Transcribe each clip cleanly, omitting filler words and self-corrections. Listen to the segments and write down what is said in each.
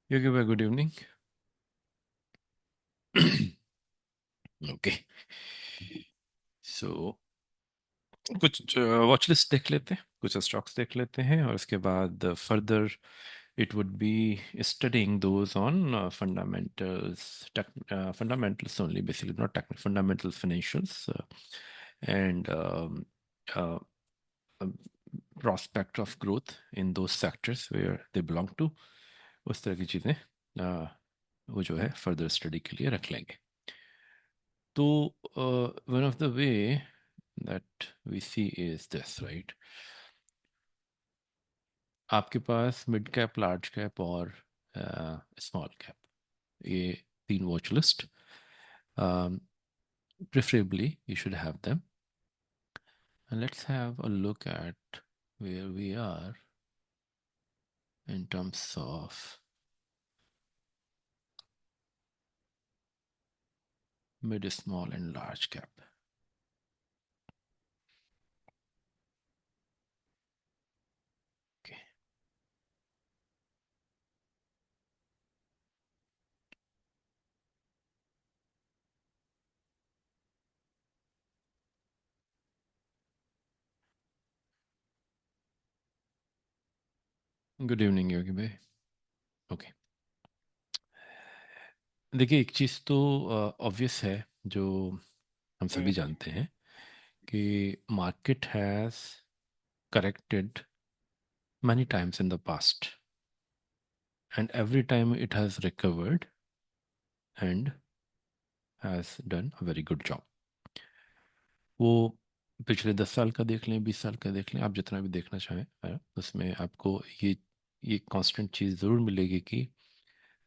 Yogi bhai, good evening. Okay, so कुछ watch list देख लेते हैं, कुछ स्टॉक्स देख लेते हैं और उसके बाद further it would be studying those on fundamentals only, basically not technical fundamentals, financials, and uh, um, prospect of growth in those sectors where they belong to. उस तरह की चीज़ें वो जो है फर्दर स्टडी के लिए रख लेंगे. तो one of the way that we see is this, right? आपके पास मिड कैप, लार्ज कैप और स्मॉल कैप, ये तीन watch list. Preferably you should have them, and let's have a look at where we are in terms of mid, small and large cap. Okay. Good evening Yogi भाई. Okay, देखिए एक चीज़ तो obvious है, जो हम सभी जानते हैं कि market has corrected many times in the past, and every time it has recovered and has done a very good job. वो पिछले 10 साल का देख लें, 20 साल का देख लें, आप जितना भी देखना चाहें है, उसमें आपको ये कांस्टेंट चीज़ ज़रूर मिलेगी कि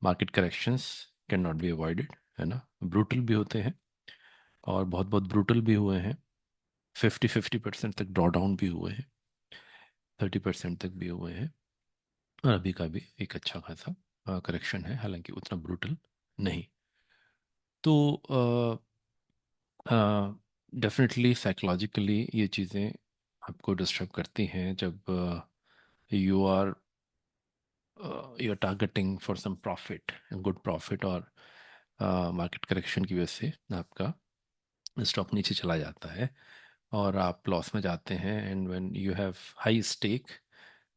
market corrections can not be avoided, है ना. ब्रूटल भी होते हैं और बहुत बहुत ब्रूटल भी हुए हैं. 50% तक ड्रॉ डाउन भी हुए हैं, 30% तक भी हुए हैं, और अभी का भी एक अच्छा खासा करेक्शन है, हालांकि उतना ब्रूटल नहीं. तो डेफिनेटली साइकोलॉजिकली ये चीज़ें आपको डिस्टर्ब करती हैं जब you are you are targeting for some profit, good profit, और मार्केट करेक्शन की वजह से आपका स्टॉक नीचे चला जाता है और आप लॉस में जाते हैं. And when you have high stake,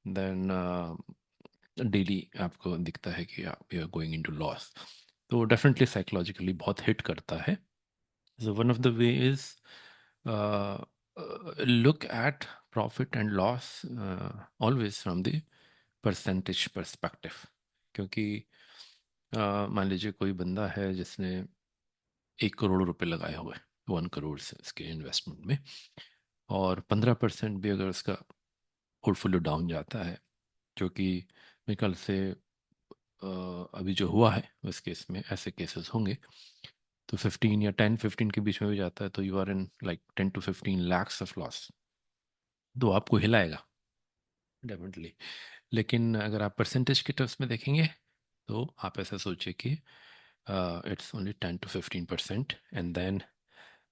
then daily आपको दिखता है कि आप you are going into loss. तो डेफिनेटली साइकोलॉजिकली बहुत हिट करता है. So one of the way is look at profit and loss always from the percentage perspective. क्योंकि मान लीजिए कोई बंदा है जिसने 1 करोड़ रुपए लगाए हुए, 1 करोड़ से इसके इन्वेस्टमेंट में, और 15% भी अगर उसका पोर्टफोलियो डाउन जाता है, जो कि मेरे ख्याल से अभी जो हुआ है उस केस में ऐसे केसेस होंगे, तो 15 या 10-15 के बीच में भी जाता है, तो you are in like 10 to 15 lakhs of loss. तो आपको हिलाएगा डेफिनेटली. लेकिन अगर आप परसेंटेज के टर्म्स में देखेंगे, तो आप ऐसा सोचिए कि it's only 10 to 15%, and then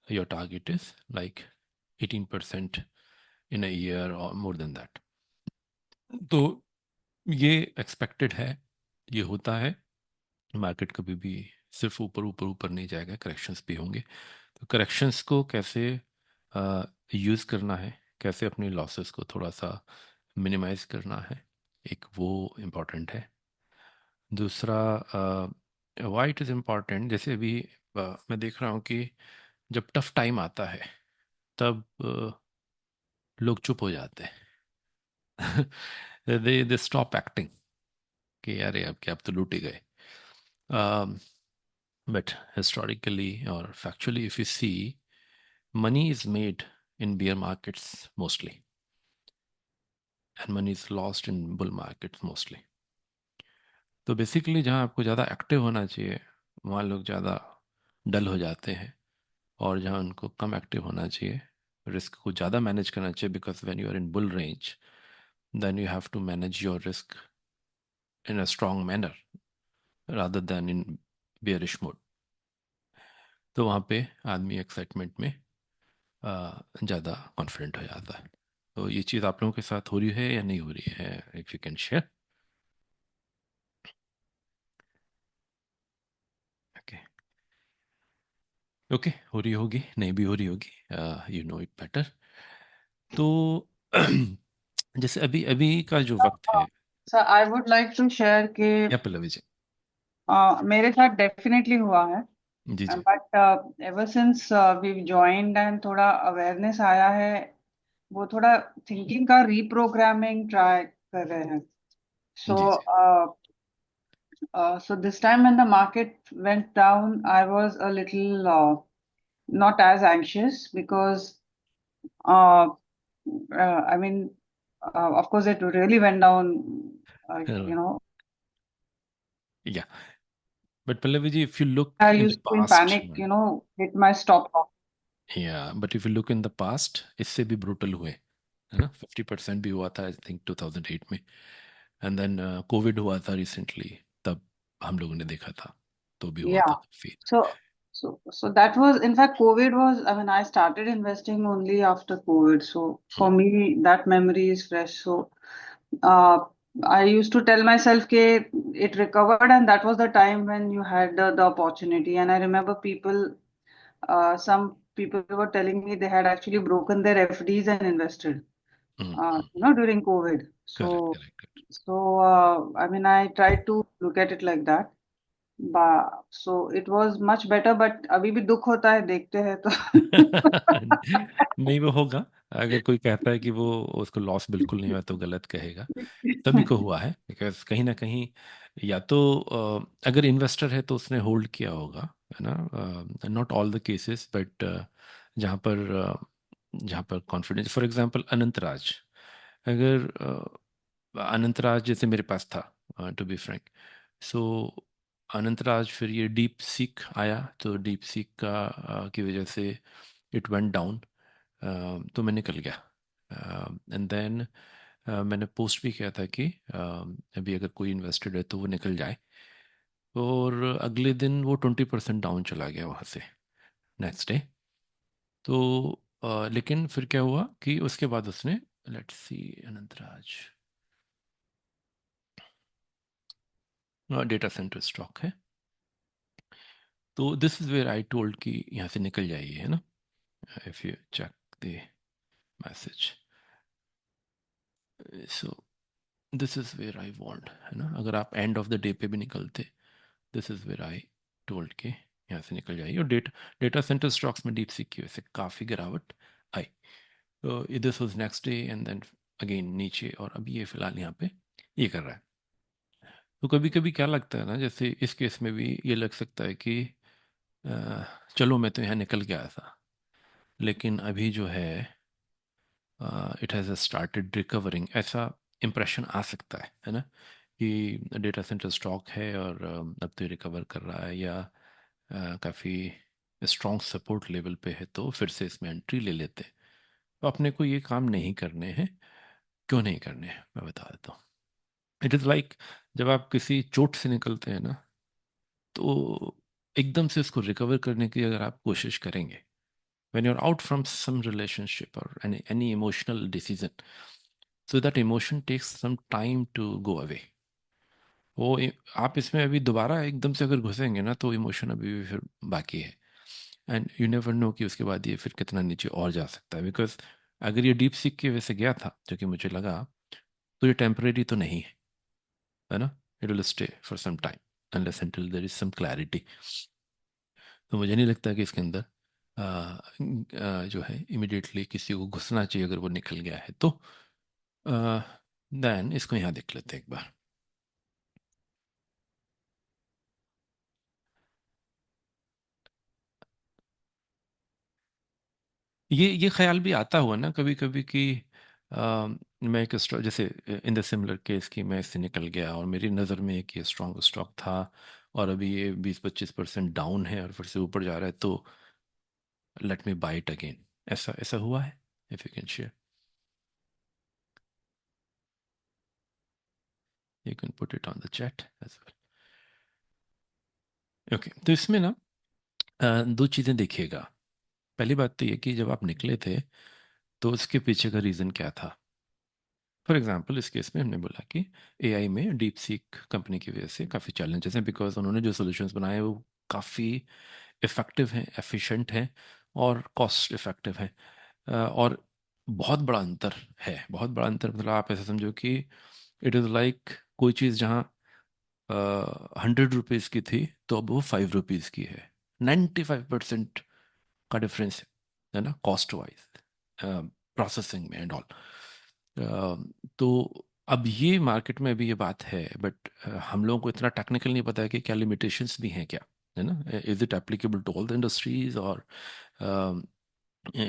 your target is like 18% in a year और मोर देन दैट. तो ये एक्सपेक्टेड है, ये होता है. मार्केट कभी भी सिर्फ ऊपर ऊपर ऊपर नहीं जाएगा, करेक्शंस भी होंगे. तो करेक्शंस को कैसे यूज़ करना है, कैसे अपनी लॉसेस को थोड़ा सा मिनिमाइज करना है, एक वो इम्पॉर्टेंट है. दूसरा, वाई इट इज़ इम्पॉर्टेंट, जैसे अभी मैं देख रहा हूँ कि जब टफ टाइम आता है तब लोग चुप हो जाते हैं. दे स्टॉप एक्टिंग कि अरे अब क्या, अब तो लूट ही गए. बट हिस्टोरिकली और factually if you see, money is made in bear markets mostly, and money is lost in bull markets mostly. तो बेसिकली जहाँ आपको ज़्यादा एक्टिव होना चाहिए, वहाँ लोग ज़्यादा डल हो जाते हैं, और जहाँ उनको कम एक्टिव होना चाहिए, रिस्क को ज़्यादा मैनेज करना चाहिए, because when you are in bull range, then you have to manage your risk in a strong manner rather than in bearish mode. तो वहाँ पे आदमी एक्साइटमेंट में ज़्यादा कॉन्फिडेंट हो जाता है. तो ये चीज़ आप लोगों के साथ हो रही है या नहीं हो रही है, if you can share. Okay, हो रही होगी, नहीं भी हो रही होगी, यू नो इट बेटर। तो जैसे अभी अभी का जो वक्त है। Sir I would like to share कि या पल्लवी जी। मेरे साथ डेफिनेटली हुआ है, जी जी। But ever since we joined and थोड़ा अवेयरनेस आया है, वो थोड़ा थिंकिंग का रीप्रोग्रामिंग ट्राई कर रहे हैं. सो जी जी। so this time when the market went down, I was a little not as anxious because uh, I mean, of course, it really went down. You know, या but Pallavi ji, if you look I in the used to in past, panic, hit my stop loss. या but if you look in the past, इससे भी brutal हुए, है ना? 50% भी हुआ था आई थिंक 2008 में। एंड देन कोविड हुआ था रिसेंटली, तब हम लोगों ने देखा था, तो भी हुआ था Yeah. काफी। So that was, in fact, COVID was, I mean, I started investing only after COVID. So for me, that memory is fresh. So uh, I used to tell myself that it recovered, and that was the time when you had the opportunity. And I remember some people were telling me they had actually broken their FDs and invested, during COVID. Correct So, correct. I mean, I tried to look at it like that. So it was much better, but अभी भी दुख होता है देखते हैं तो. नहीं, वो होगा। अगर कोई कहता है कि वो उसको लॉस बिल्कुल नहीं हुआ तो गलत कहेगा। सभी को हुआ है, बिकॉज कहीं ना कहीं, या तो अगर इन्वेस्टर है तो उसने होल्ड किया होगा, है ना? Not all the cases, but जहाँ पर जहाँ पर कॉन्फिडेंस, फॉर एग्जांपल अनंतराज, अगर अनंतराज जैसे मेरे पास था, टू बी फ्रैंक, सो अनंतराज, फिर ये डीप सीक आया, तो डीप सीक का की वजह से इट वेंट डाउन, तो मैं निकल गया। एंड देन मैंने पोस्ट भी किया था कि अभी अगर कोई इन्वेस्टेड है तो वो निकल जाए, और अगले दिन वो 20% डाउन चला गया वहाँ से, नेक्स्ट डे। तो लेकिन फिर क्या हुआ कि उसके बाद उसने, let's see, Anantraj data centre stock है, तो this is where I told कि यहाँ से निकल जाइए, है ना? If you check the message, so this is where I want, है ना? अगर आप एंड ऑफ द डे पे भी निकलते, this is where I told के यहाँ से निकल जाइए। और डेटा सेंटर स्टॉक्स में डीप सीक की वजह से काफ़ी गिरावट आई, तो this was next day, and then again नीचे, और अभी ये फिलहाल यहाँ पे ये कर रहा है। तो कभी कभी क्या लगता है ना, जैसे इस केस में भी ये लग सकता है कि अ, चलो मैं तो यहाँ निकल गया था, लेकिन अभी जो है इट हैज़ स्टार्टेड रिकवरिंग, ऐसा इम्प्रेशन आ सकता है ना? कि डेटा सेंटर स्टॉक है और अब तो रिकवर कर रहा है, या काफ़ी स्ट्रॉन्ग सपोर्ट लेवल पे है, तो फिर से इसमें एंट्री ले लेते हैं। तो अपने को ये काम नहीं करने हैं। क्यों नहीं करने हैं, मैं बता देता हूँ। इट इज़ लाइक, जब आप किसी चोट से निकलते हैं ना, तो एकदम से उसको रिकवर करने की अगर आप कोशिश करेंगे, when you're out from some relationship or any emotional decision, so that emotion takes some time to go away. आप इसमें अभी दोबारा एकदम से अगर घुसेंगे ना, तो इमोशन अभी भी फिर बाकी है, एंड यू नेवर नो कि उसके बाद ये फिर कितना नीचे और जा सकता है, बिकॉज अगर ये डीप सीक की वजह से गया था, जो कि मुझे लगा, तो ये टेम्परेरी तो नहीं है ना? It will stay for some time, unless until there is some clarity. तो मुझे नहीं लगता कि इसके अंदर जो है इमिडिएटली किसी को घुसना चाहिए, अगर वो निकल गया है तो। देन इसको यहाँ देख लेते हैं एक बार। ये ख्याल भी आता हुआ ना कभी कभी कि मैं एक स्टॉक, जैसे इन द सिमिलर केस कि मैं इससे निकल गया और मेरी नज़र में एक ये स्ट्रॉन्ग स्टॉक था, और अभी ये 20-25% डाउन है और फिर से ऊपर जा रहा है, तो let me buy it again. ऐसा ऐसा हुआ है? If you can share, you can put it on the chat as well. Okay, तो इसमें ना दो चीज़ें देखिएगा। पहली बात तो ये कि जब आप निकले थे, तो उसके पीछे का रीज़न क्या था। फॉर एग्जांपल इस केस में हमने बोला कि एआई में डीप सीक कंपनी की वजह से काफ़ी चैलेंजेस हैं, बिकॉज उन्होंने जो सॉल्यूशंस बनाए वो काफ़ी इफ़ेक्टिव हैं, एफिशिएंट हैं और कॉस्ट इफ़ेक्टिव हैं। और बहुत बड़ा अंतर है, बहुत बड़ा अंतर, मतलब आप ऐसे समझो कि इट इज़ लाइक कोई चीज़ जहाँ 100 रुपीज़ की थी तो अब वो 5 रुपीज़ की है। 95% का डिफरेंस है ना, कॉस्ट वाइज, प्रोसेसिंग में एंड ऑल। तो अब ये मार्केट में भी ये बात है, बट हम लोगों को इतना टेक्निकल नहीं पता है कि क्या लिमिटेशंस भी हैं क्या, है ना। Is it applicable to all the industries, और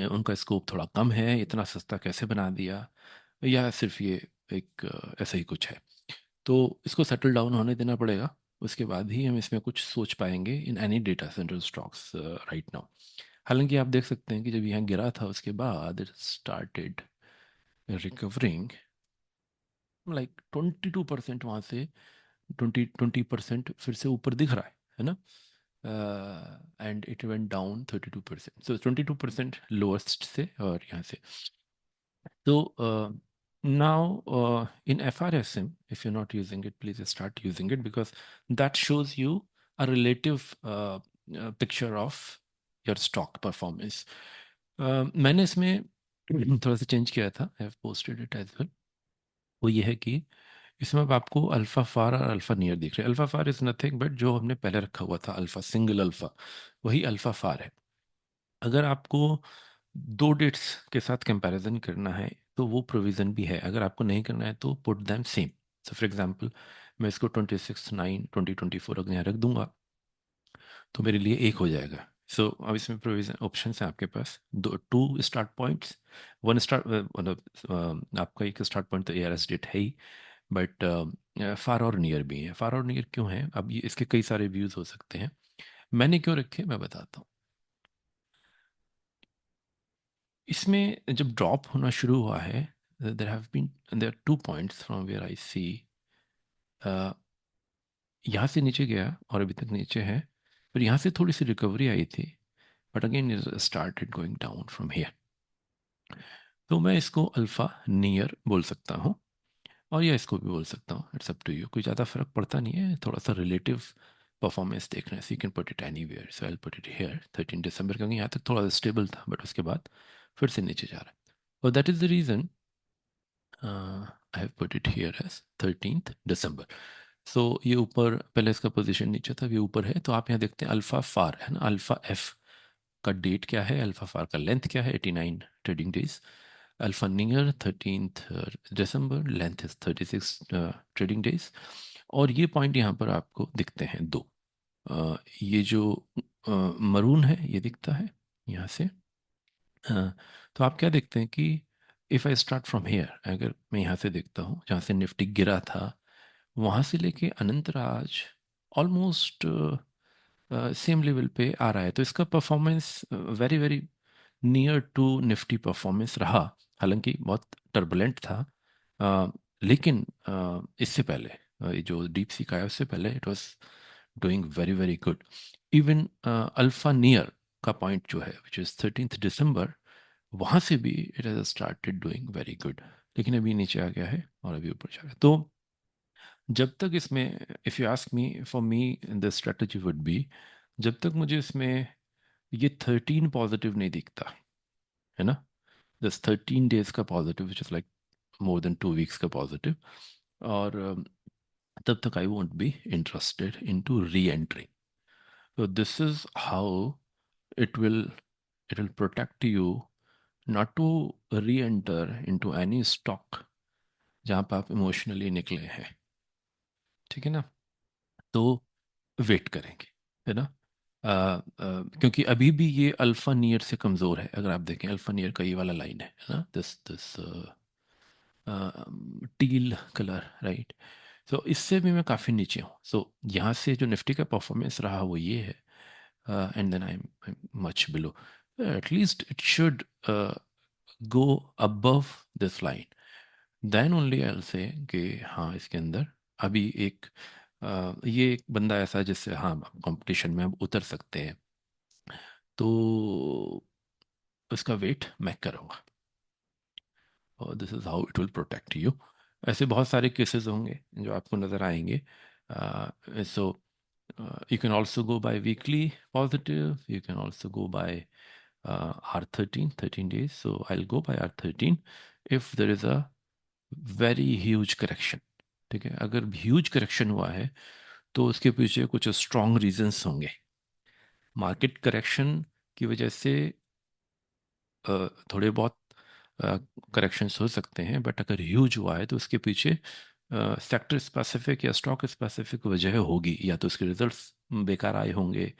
उनका स्कोप थोड़ा कम है, इतना सस्ता कैसे बना दिया, या सिर्फ ये एक ऐसा ही कुछ है। तो इसको सेटल डाउन होने देना पड़ेगा, उसके बाद ही हम इसमें कुछ सोच पाएंगे in any data centre stocks right now. हालांकि आप देख सकते हैं कि जब यहाँ गिरा था उसके बाद इट स्टार्टेड रिकवरिंग, लाइक 22% वहाँ से 20% फिर से ऊपर दिख रहा है ना। And it went down 32%, so 22% lowest से और यहाँ से। So now in FRSM, if you're not using it, please start using it, because that shows you a relative picture of your stock performance. मैंने इसमें थोड़ा सा चेंज किया था, I have posted it as well. वो ये है कि इसमें अब आपको अल्फा फार और अल्फा नियर दिख रहे हैं। Alpha far is nothing but जो हमने पहले रखा हुआ था अल्फा, सिंगल अल्फा, वही अल्फा फार है। अगर आपको दो डेट्स के साथ कंपैरिजन करना है तो वो प्रोविज़न भी है, अगर आपको नहीं करना है तो put them same. So for example मैं इसको 26/9/2024 अगर यहाँ रख दूंगा तो मेरे लिए एक हो जाएगा। सो अब इसमें प्रोविज़न ऑप्शन है आपके पास, दो, two start points, one start, मतलब आपका एक स्टार्ट पॉइंट तो ARS डेट है ही, बट फार और नियर भी है। फार और नियर क्यों है, अब ये इसके कई सारे व्यूज़ हो सकते हैं। मैंने क्यों रखे मैं बताता हूँ। इसमें जब ड्रॉप होना शुरू हुआ है, there are 2 points from where I see, यहाँ से नीचे गया और अभी तक नीचे है, पर यहाँ से थोड़ी सी रिकवरी आई थी, but again it started going down from here. तो मैं इसको अल्फा नियर बोल सकता हूँ, और या इसको भी बोल सकता हूँ, इट्स अप टू यू, कोई ज़्यादा फर्क पड़ता नहीं है, थोड़ा सा रिलेटिव परफॉर्मेंस देखना है। So you can put it anywhere, so I put it here 13 December, क्योंकि यहाँ तक थोड़ा स्टेबल था बट उसके बाद फिर से नीचे जा रहा है। और that is the reason I have put it here as 13 December. So ये ऊपर, पहले इसका पोजीशन नीचे था, ये ऊपर है। तो आप यहाँ देखते हैं अल्फा फार है ना, अल्फा एफ का डेट क्या है, अल्फा फार का लेंथ क्या है, 89 trading days. Alpha near 13 December, length is 36 trading days. और ये पॉइंट यहाँ पर आपको दिखते हैं दो, ये जो मरून है ये दिखता है यहाँ से। तो आप क्या देखते हैं कि if I start from here, अगर मैं यहाँ से देखता हूँ जहाँ से निफ्टी गिरा था, वहाँ से लेके अनंतराज ऑलमोस्ट सेम लेवल पे आ रहा है। तो इसका performance very very near to Nifty performance रहा। हालांकि बहुत टर्बुलेंट था, लेकिन इससे पहले ये जो डीप सी का है उससे पहले it was doing very very good. Even alpha near का पॉइंट जो है विच इज़ 13 दिसंबर, वहाँ से भी it has started doing very good, लेकिन अभी नीचे आ गया है और अभी ऊपर जा रहा है। तो जब तक इसमें, if you ask me, for me the strategy would be, जब तक मुझे इसमें ये 13 पॉजिटिव नहीं दिखता है ना, दस 13 डेज का positive which is like more than 2 weeks का पॉजिटिव, और तब तक I won't be interested in to re entry. So this is how it will it will protect you not to re-enter into any stock जहाँ पर आप emotionally निकले हैं, ठीक है ना। तो वेट करेंगे, है ना। क्योंकि अभी भी ये अल्फा नियर से कमज़ोर है। अगर आप देखें अल्फा नियर का ये वाला लाइन है ना, this this teal colour, right. So इससे भी मैं काफ़ी नीचे हूँ। सो यहाँ से जो निफ्टी का परफॉर्मेंस रहा वो ये है, and then I am much below. At least it should go above this line, then only I will say कि हाँ इसके अंदर अभी एक ये एक बंदा ऐसा है जिससे हाँ कंपटीशन में हम उतर सकते हैं। तो उसका वेट मैं करूँगा, और this is how it will protect you. ऐसे बहुत सारे केसेस होंगे जो आपको नज़र आएंगे। सो You can also go by weekly positive. You can also go by R13, 13 days. So I'll go by R13 if there is a very huge correction. ठीक है, अगर ह्यूज करेक्शन हुआ है तो उसके पीछे कुछ स्ट्रॉन्ग रीजंस होंगे. मार्केट करेक्शन की वजह से थोड़े बहुत करेक्शंस हो सकते हैं, बट अगर ह्यूज हुआ है तो उसके पीछे सेक्टर स्पेसिफिक या स्टॉक स्पेसिफिक वजह होगी. या तो उसके रिजल्ट्स बेकार आए होंगे,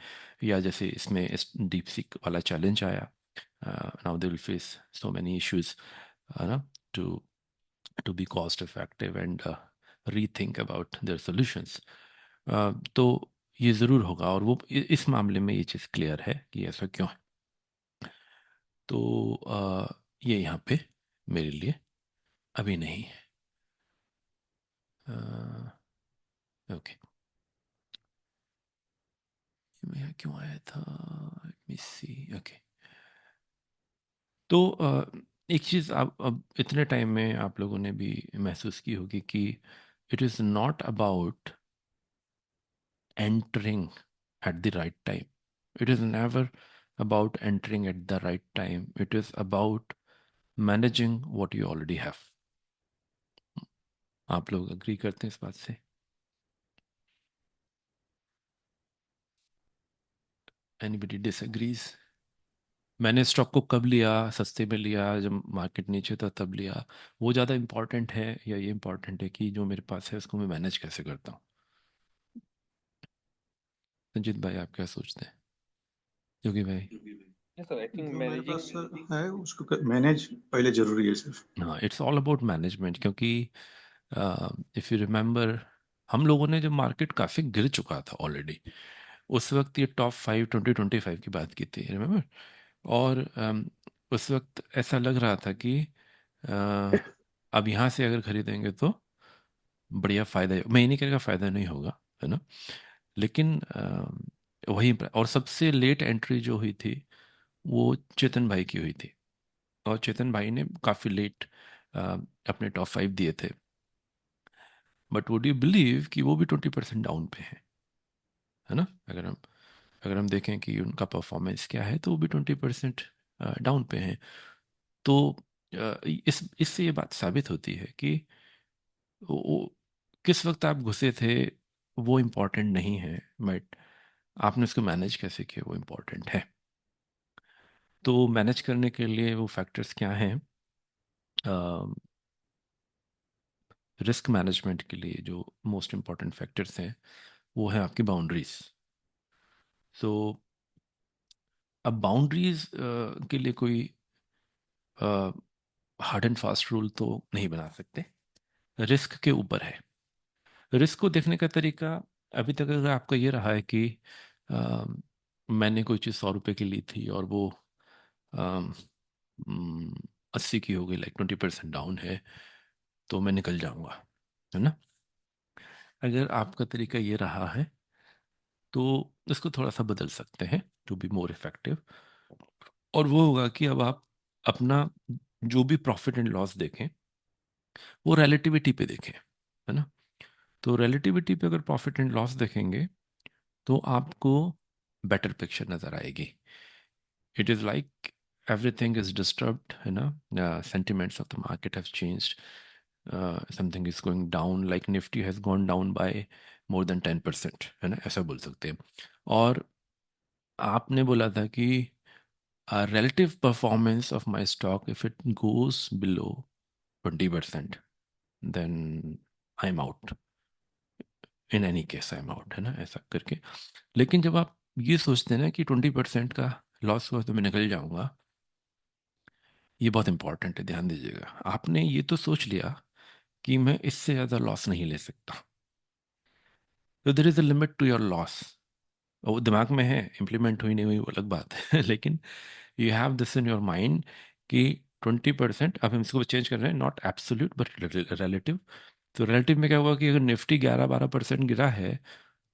या जैसे इसमें इस डीप सीक वाला चैलेंज आया. Now they will face so many issues ना, to to be cost effective and rethink about their solutions. तो ये ज़रूर होगा, और वो इस मामले में ये चीज़ क्लियर है कि ऐसा क्यों है. तो ये यहाँ पे मेरे लिए अभी नहीं है. ओके, मैं यहाँ क्यों आया था, लेट मी सी. ओके, तो एक चीज़ आप अब इतने टाइम में आप लोगों ने भी महसूस की होगी कि it is not about entering at the right time. It is never about entering at the right time. It is about managing what you already have. आप लोग अग्री करते हैं इस बात से? Anybody disagrees? मैंने स्टॉक को कब लिया, सस्ते में लिया, जब मार्केट नीचे था तब लिया, वो ज़्यादा इम्पोर्टेंट है या ये इम्पोर्टेंट है कि जो मेरे पास है उसको मैं मैनेज कैसे करता हूँ? संजीत भाई, आप क्या सोचते हैं? योगी भाई? Yes, sir. I think जो मेरे managing. पास है उसको मैनेज पहले जरूरी है सर. हाँ, इट्स ऑल अबाउट मैनेजमेंट. क्योंकि इफ़ यू रिमेंबर, हम लोगों ने जब मार्केट काफ़ी गिर चुका था ऑलरेडी, उस वक्त ये टॉप 5 2025 की बात की थी, रिमेंबर. और उस वक्त ऐसा लग रहा था कि अब यहाँ से अगर खरीदेंगे तो बढ़िया फ़ायदा है. मैं ये नहीं कह रहा फ़ायदा नहीं होगा, है ना, लेकिन वहीं पर. और सबसे लेट एंट्री जो हुई थी वो चेतन भाई की हुई थी, और चेतन भाई ने काफ़ी लेट अपने टॉप 5 दिए थे. बट वुड यू बिलीव कि वो भी 20% डाउन पे है ना. अगर हम देखें कि उनका परफॉर्मेंस क्या है, तो वो भी 20% डाउन पे हैं. तो इससे ये बात साबित होती है कि वो किस वक्त आप घुसे थे वो इम्पोर्टेंट नहीं है, बट आपने उसको मैनेज कैसे किया वो इम्पोर्टेंट है. तो मैनेज करने के लिए वो फैक्टर्स क्या हैं? रिस्क मैनेजमेंट के लिए जो मोस्ट इम्पॉर्टेंट फैक्टर्स हैं वो है आपकी बाउंड्रीज. सो अब बाउंड्रीज के लिए कोई हार्ड एंड फास्ट रूल तो नहीं बना सकते. रिस्क के ऊपर है. रिस्क को देखने का तरीका अभी तक अगर आपका ये रहा है कि अ, मैंने कोई चीज़ 100 रुपये की ली थी और वो 80 की हो गई, लाइक 20% डाउन है, तो मैं निकल जाऊंगा, है ना. अगर आपका तरीका ये रहा है तो इसको थोड़ा सा बदल सकते हैं टू बी मोर इफेक्टिव. और वो होगा कि अब आप अपना जो भी प्रॉफिट एंड लॉस देखें वो रिलेटिविटी पे देखें, है ना. तो रिलेटिविटी पे अगर प्रॉफिट एंड लॉस देखेंगे तो आपको बेटर पिक्चर नज़र आएगी. It is like everything is disturbed, you know. Sentiments of the market have changed. Something is going down, like Nifty has gone down by more than 10%, है ना, ऐसा बोल सकते हैं. और आपने बोला था कि relative performance of my stock, if it goes below 20%, then I'm out. In any case I'm out, है ना, ऐसा करके. लेकिन जब आप ये सोचते हैं ना कि 20% का लॉस हुआ तो मैं निकल जाऊंगा, ये बहुत इंपॉर्टेंट है, ध्यान दीजिएगा. आपने ये तो सोच लिया कि मैं इससे ज़्यादा लॉस नहीं ले सकता, तो there is a limit to your loss. वो दिमाग में है, इम्प्लीमेंट हुई नहीं हुई वो अलग बात है. लेकिन you have this in your mind कि 20%, अब हम इसको चेंज कर रहे हैं, नॉट एब्सोल्यूट बट रिलेटिव. तो रिलेटिव में क्या हुआ कि अगर निफ्टी 11-12% गिरा है,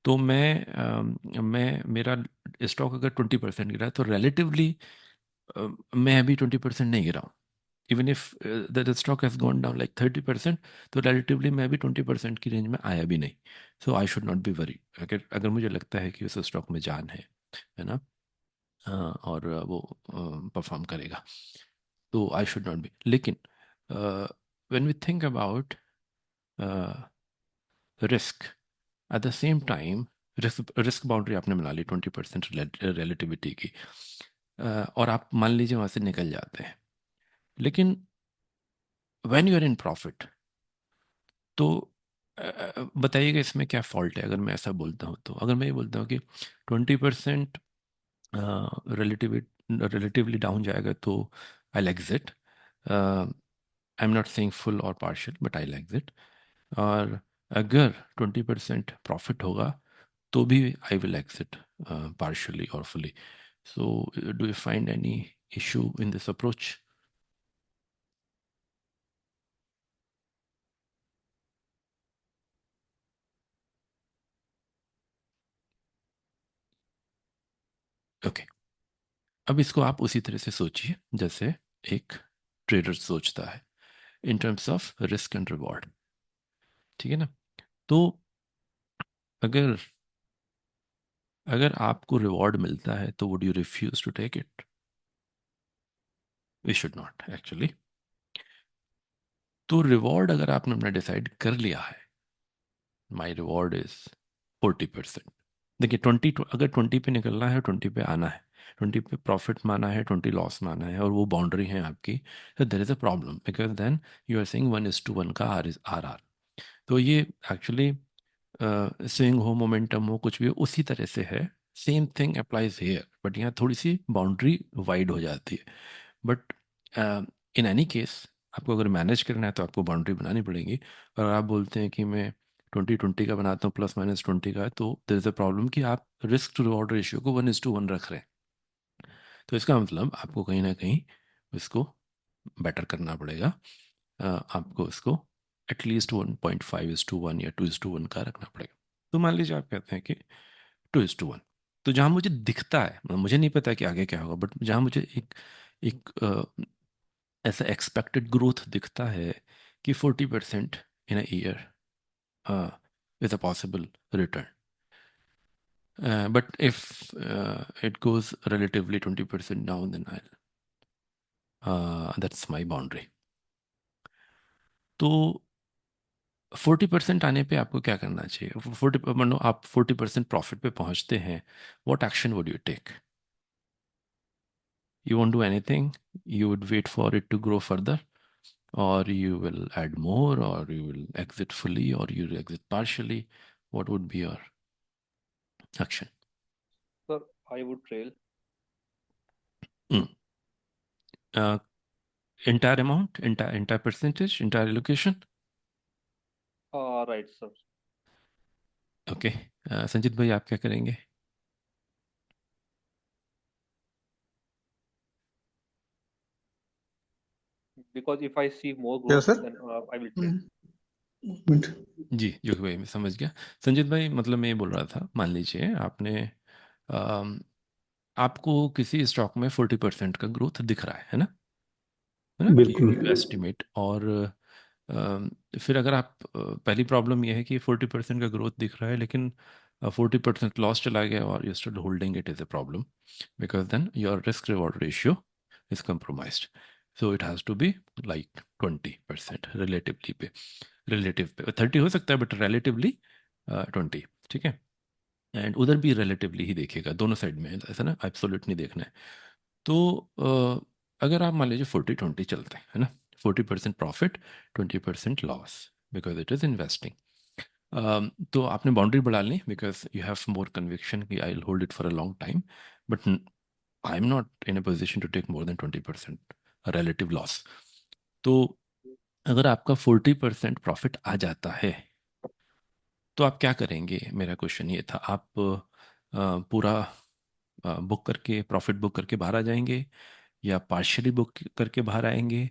तो मैं मेरा स्टॉक अगर 20% गिरा है, तो रिलेटिवली मैं अभी 20% नहीं गिरा हूँ. Even if the stock has gone down like 30%, तो रिलेटिवली मैं भी 20% की रेंज में आया भी नहीं, so I should not be worry. अगर अगर मुझे लगता है कि उस स्टॉक में जान है ना, और वो परफॉर्म करेगा, तो आई शुड नॉट बी। लेकिन when we think about risk at the same time, risk risk boundary आपने बना ली 20% रिलेटिविटी की, और आप मान लीजिए वहाँ से निकल जाते हैं, लेकिन when you are in profit, तो बताइएगा इसमें क्या फॉल्ट है अगर मैं ऐसा बोलता हूँ तो। अगर मैं ये बोलता हूँ कि 20% रिलेटिवली डाउन जाएगा तो I exit, I am not saying full और पार्शियल बट आई एग्जिट, और अगर 20% प्रॉफिट होगा तो भी आई विल एग्जिट पार्शियली और fully. So do you find any issue in this approach? Okay, अब इसको आप उसी तरह से सोचिए जैसे एक ट्रेडर सोचता है, in terms of risk and reward, ठीक है ना। तो अगर अगर आपको रिवॉर्ड मिलता है तो would you refuse to take it? We should not actually. तो रिवॉर्ड अगर आपने अपना डिसाइड कर लिया है, माई रिवॉर्ड इज 40%, देखिए 20, अगर 20 पे निकलना है, 20 पे आना है, 20 पे प्रॉफिट माना है, 20 लॉस माना है, और वो बाउंड्री है आपकी, तो there is a problem, because then you are saying 1:1 का आर। तो ये एक्चुअली स्विंग हो, मोमेंटम हो, कुछ भी हो, उसी तरह से है। Same thing applies here, but यहाँ थोड़ी सी बाउंड्री वाइड हो जाती है। बट इन एनी केस, आपको अगर मैनेज करना है तो आपको बाउंड्री बनानी पड़ेगी। और आप बोलते हैं कि मैं 20-20 का बनाता हूँ, ±20 का है, तो देर इज़ अ प्रॉब्लम कि आप रिस्क टू रिवॉर्ड रेशियो को 1:1 रख रहे हैं। तो इसका मतलब आपको कहीं ना कहीं इसको बेटर करना पड़ेगा। आपको इसको एटलीस्ट 1.5:1 या 2:1 का रखना पड़ेगा। तो मान लीजिए आप कहते हैं कि 2:1, तो जहाँ मुझे दिखता है, मतलब मुझे नहीं पता कि आगे क्या होगा, बट जहाँ मुझे एक एक ऐसा एक्सपेक्टेड ग्रोथ दिखता है कि 40% in a year is a possible return, but if it goes relatively 20% down, then I, that's my boundary. तो 40% आने पे आपको क्या करना चाहिए? 40, मान लो आप 40% प्रॉफिट पे पहुंचते हैं, what action would you take? You won't do anything, you would wait for it to grow further, or you will add more, or you will exit fully, or you will exit partially. What would be your action? Sir, I would trail. Mm. Uh, entire amount, entire percentage, entire allocation? Right, sir. Okay. Sanjeet भाई, आप क्या करेंगे? Because if I see more क्या growth, sir? then I will trail. Minute. जी जोगी भाई, मैं समझ गया। संजीत भाई, मतलब मैं ये बोल रहा था, मान लीजिए आपने अम, आपको किसी स्टॉक में 40% का ग्रोथ दिख रहा है ना, है ना, कि बिल्कुल। You estimate. और फिर अगर आप पहली प्रॉब्लम यह है कि 40% का ग्रोथ दिख रहा है, लेकिन 40% लॉस चला गया और you still holding it, is a problem, because then your risk reward ratio is compromised. So it has to be like 20% relative पे 30 हो सकता है, बट रिलेटिवली 20, ठीक है। एंड उधर भी रिलेटिवली ही देखेगा, दोनों साइड में, ऐसा ना एब्सोल्यूट नहीं देखना है। तो अगर आप मान लीजिए 40-20 चलते हैं, है ना, 40% profit, 20% loss, because it is investing. तो आपने बाउंड्री बढ़ा ली because you have more conviction कि I will hold it for a long time, but I am not in a position to take more than 20% relative loss. तो अगर आपका 40% profit आ जाता है, तो आप क्या करेंगे? मेरा क्वेश्चन ये था। आप पूरा बुक करके, प्रॉफिट बुक करके बाहर आ जाएंगे, या पार्शियली बुक करके बाहर आएंगे,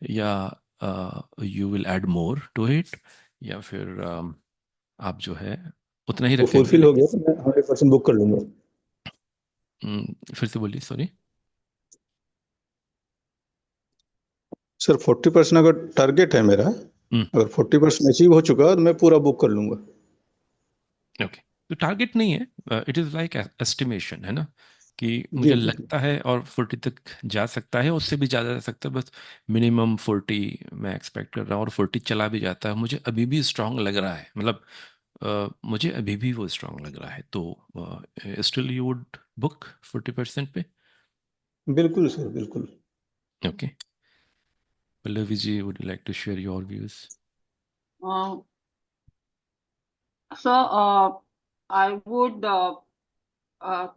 या you will add more to it, या फिर आप जो है उतना ही वो रखेंगे फुलफिल हो लेकिन गया तो मैं 100% बुक कर लूंगा। फिर से बोलिए, सॉरी। सर 40% अगर टारगेट है मेरा, हम्म, अगर 40% अचीव हो चुका तो मैं पूरा बुक कर लूंगा। ओके। तो टारगेट नहीं है, इट इज़ लाइक एस्टिमेशन, है ना, कि मुझे जी जी जी। लगता है और 40 तक जा सकता है, उससे भी ज़्यादा जा सकता है, बस मिनिमम 40 मैं एक्सपेक्ट कर रहा हूँ, और 40 चला भी जाता है, मुझे अभी भी स्ट्रांग लग रहा है, मतलब मुझे अभी भी वो स्ट्रांग लग रहा है, तो स्टिल यू वुड बुक 40% पे? बिल्कुल सर, बिल्कुल। Okay, Pallavi ji, would you like to share your views? Uh, so I would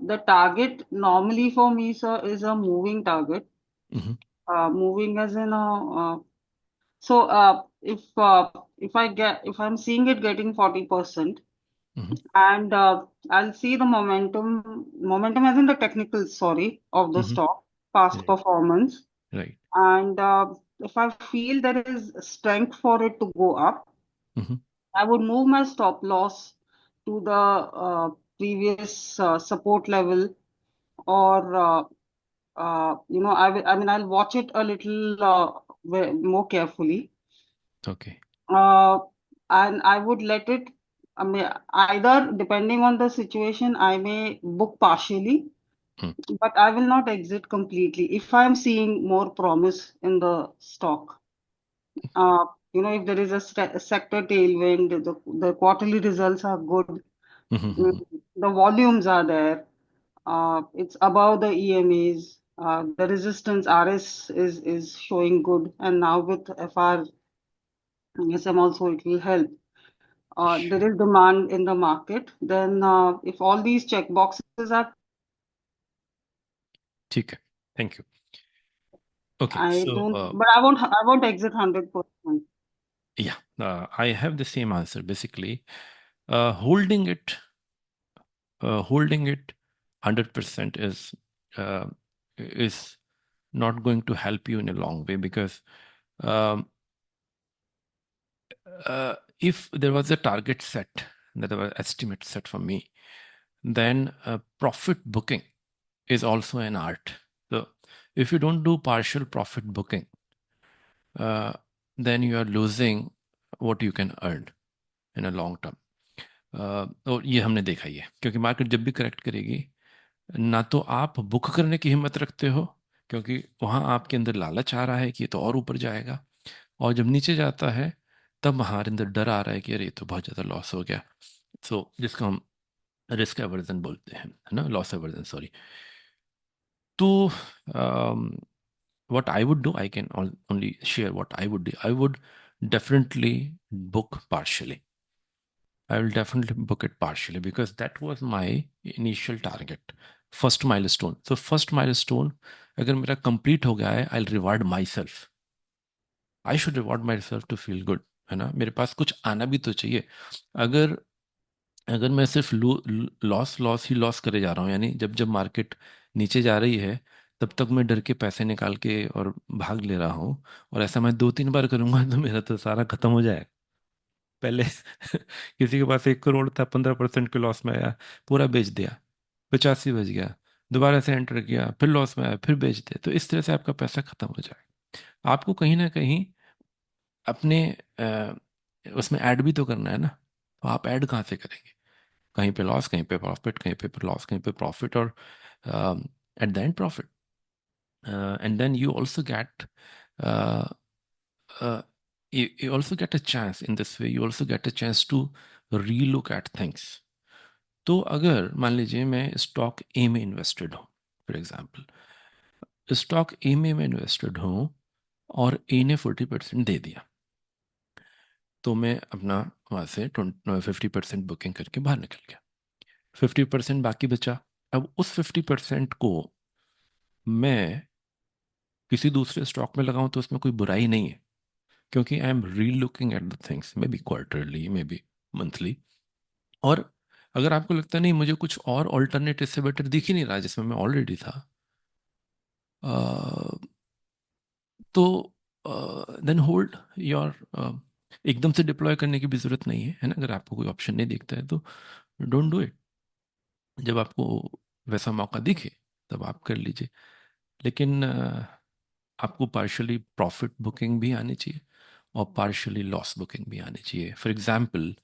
the target normally for me, sir, is a moving target. Moving as in so if I'm seeing it getting 40%, and I'll see the momentum as in the technical, sorry, of the stock, past Right, performance, right. and if I feel there is strength for it to go up, Mhm. I would move my stop loss to the previous support level, or I mean, I'll watch it a little more carefully, Okay. uh, and I would let it. I mean, either depending on the situation, I may book partially, Hmm. but I will not exit completely if I'm seeing more promise in the stock. If there is a sector tailwind, the quarterly results are good, Mhm. the volumes are there, it's above the EMAs, the resistance RS is showing good, and now with FR SM also it will help. There Sure. is demand in the market. Then if all these check boxes are, ठीक है, thank you. Okay, I so don't, but I won't exit 100%. yeah, I have the same answer basically. Holding it, holding it 100% uh, is not going to help you in a long way, because um, if there was a target set, that there was estimate set for me, then profit booking is also an art. So if you don't do partial profit booking, then you are losing what you can earn in a long term. और ये हमने देखा ही है, क्योंकि market जब भी correct करेगी, ना तो आप बुक करने की हिम्मत रखते हो, क्योंकि वहाँ आपके अंदर लालच आ रहा है कि ये तो और ऊपर जाएगा, और जब नीचे जाता है तब हमारे अंदर डर आ रहा है कि अरे ये तो बहुत ज़्यादा लॉस हो गया। सो जिसको हम रिस्क एवर्जन बोलते हैं, है ना, लॉस एवर्जन, सॉरी। तो what I would do, I can only share what I would do. I would definitely book partially. I will definitely book it partially, because that was my initial target, first milestone. So first milestone अगर मेरा complete हो गया है, I'll reward myself. I should reward myself to feel good, है ना, मेरे पास कुछ आना भी तो चाहिए। अगर अगर मैं सिर्फ लॉस लॉस ही लॉस करे जा रहा हूँ, यानी जब जब मार्केट नीचे जा रही है तब तक मैं डर के पैसे निकाल के और भाग ले रहा हूँ, और ऐसा मैं 2-3 बार करूंगा तो मेरा तो सारा खत्म हो जाएगा। पहले किसी के पास 1 करोड़ था, 15% के लॉस में आया, पूरा बेच दिया, 85 बच गया, दोबारा से एंटर किया, फिर लॉस में आया, फिर बेच दिया, तो इस तरह से आपका पैसा खत्म हो जाएगा। आपको कहीं ना कहीं अपने उसमें ऐड भी तो करना है ना, तो आप ऐड कहाँ से करेंगे? कहीं पे लॉस, कहीं पे प्रॉफिट, कहीं पे लॉस, कहीं पे प्रॉफिट, और at the end profit. And then you also get uh, you also get a chance, in this way you also get a chance to relook at things. तो अगर मान लीजिए मैं स्टॉक ए में इन्वेस्टेड हूँ, फॉर एग्जाम्पल स्टॉक ए में मैं invested हूँ, और ए ने 40% दे दिया, तो मैं अपना वहाँ से 50% बुकिंग करके बाहर निकल गया, 50% बाकी बचा। अब उस 50% को मैं किसी दूसरे स्टॉक में लगाऊं तो उसमें कोई बुराई नहीं है, क्योंकि आई एम री looking at the things, may be quarterly, may be monthly. और अगर आपको लगता नहीं मुझे कुछ और ऑल्टरनेट इससे बेटर दिख ही नहीं रहा जिसमें मैं ऑलरेडी था, तो देन होल्ड योर, एकदम से डिप्लॉय करने की भी जरूरत नहीं है ना, अगर आपको कोई ऑप्शन नहीं दिखता है तो डोंट डू इट। जब आपको वैसा मौका दिखे तब आप कर लीजिए। लेकिन आपको पार्शली प्रॉफिट बुकिंग भी आनी चाहिए और पार्शली लॉस बुकिंग भी आनी चाहिए. फॉर एग्जाम्पल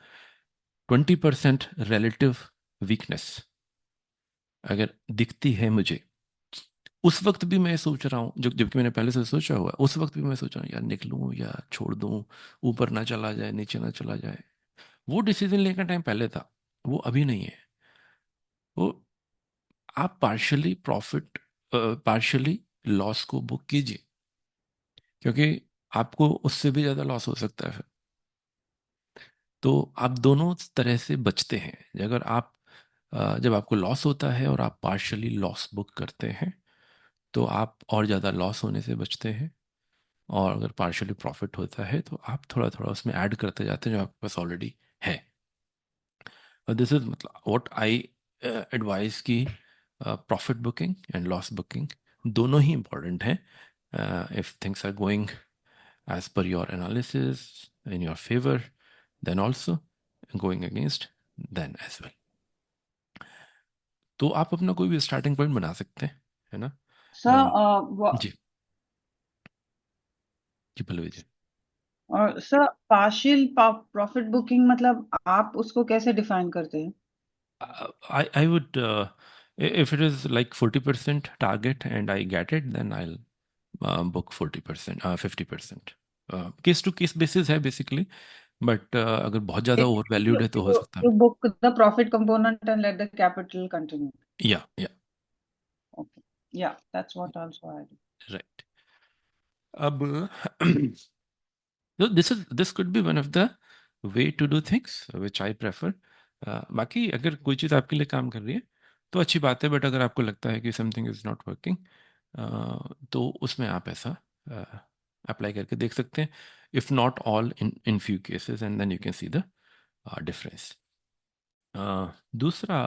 20% रिलेटिव वीकनेस अगर दिखती है मुझे, उस वक्त भी मैं सोच रहा हूँ, जबकि मैंने पहले से सोचा हुआ, उस वक्त भी मैं सोच रहा हूँ यार निकलूँ या छोड़ दूँ, ऊपर ना चला जाए नीचे ना चला जाए. वो डिसीजन लेने का टाइम पहले था, वो अभी नहीं है. वो आप पार्शली प्रॉफिट पार्शली लॉस को बुक कीजिए, क्योंकि आपको उससे भी ज़्यादा लॉस हो सकता है फिर. तो आप दोनों तरह से बचते हैं. अगर आप जब आपको लॉस होता है और आप पार्शली लॉस बुक करते हैं तो आप और ज़्यादा लॉस होने से बचते हैं. और अगर पार्शली प्रॉफिट होता है तो आप थोड़ा थोड़ा उसमें ऐड करते जाते हैं जो आपके पास ऑलरेडी है. दिस इज मतलब व्हाट आई एडवाइस की profit booking and loss booking दोनों ही इम्पॉर्टेंट हैं. If things are going as per your analysis in your favor, then also going against then as well. तो आप अपना कोई भी स्टार्टिंग पॉइंट बना सकते हैं, है ना. Sir, अ, जी जी पल्लवी जी. और सर पार्शियल प्रॉफिट बुकिंग मतलब आप उसको कैसे डिफाइन करते हैं? I would if it is like 40% target and I get it, then I'll book 40%, 50%. Case to case basis है बेसिकली, बट अगर बहुत ज़्यादा ओवर वैल्यूड है तो हो सकता है. You book the profit component and let the capital continue. या Okay. Yeah, that's what also I do. Right. अब so this could be one of the way to do things which I prefer. बाकी अगर कोई चीज़ आपके लिए काम कर रही है तो अच्छी बात है, बट अगर आपको लगता है कि समथिंग इज़ नॉट वर्किंग तो उसमें आप ऐसा अप्लाई करके देख सकते हैं. If not all, in few cases, and then you can see the difference. दूसरा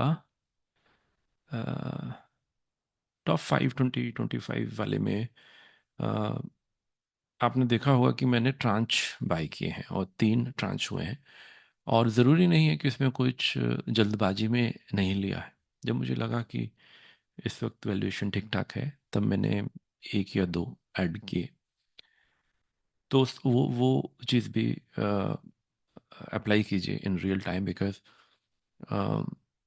टॉप 5 20 25 वाले में आपने देखा होगा कि मैंने ट्रांच बाय किए हैं और 3 ट्रांच हुए हैं. और ज़रूरी नहीं है कि इसमें कुछ जल्दबाजी में नहीं लिया है. जब मुझे लगा कि इस वक्त वैल्यूएशन ठीक ठाक है तब मैंने 1 या 2 ऐड किए. तो वो चीज़ भी अप्लाई कीजिए इन रियल टाइम, बिकॉज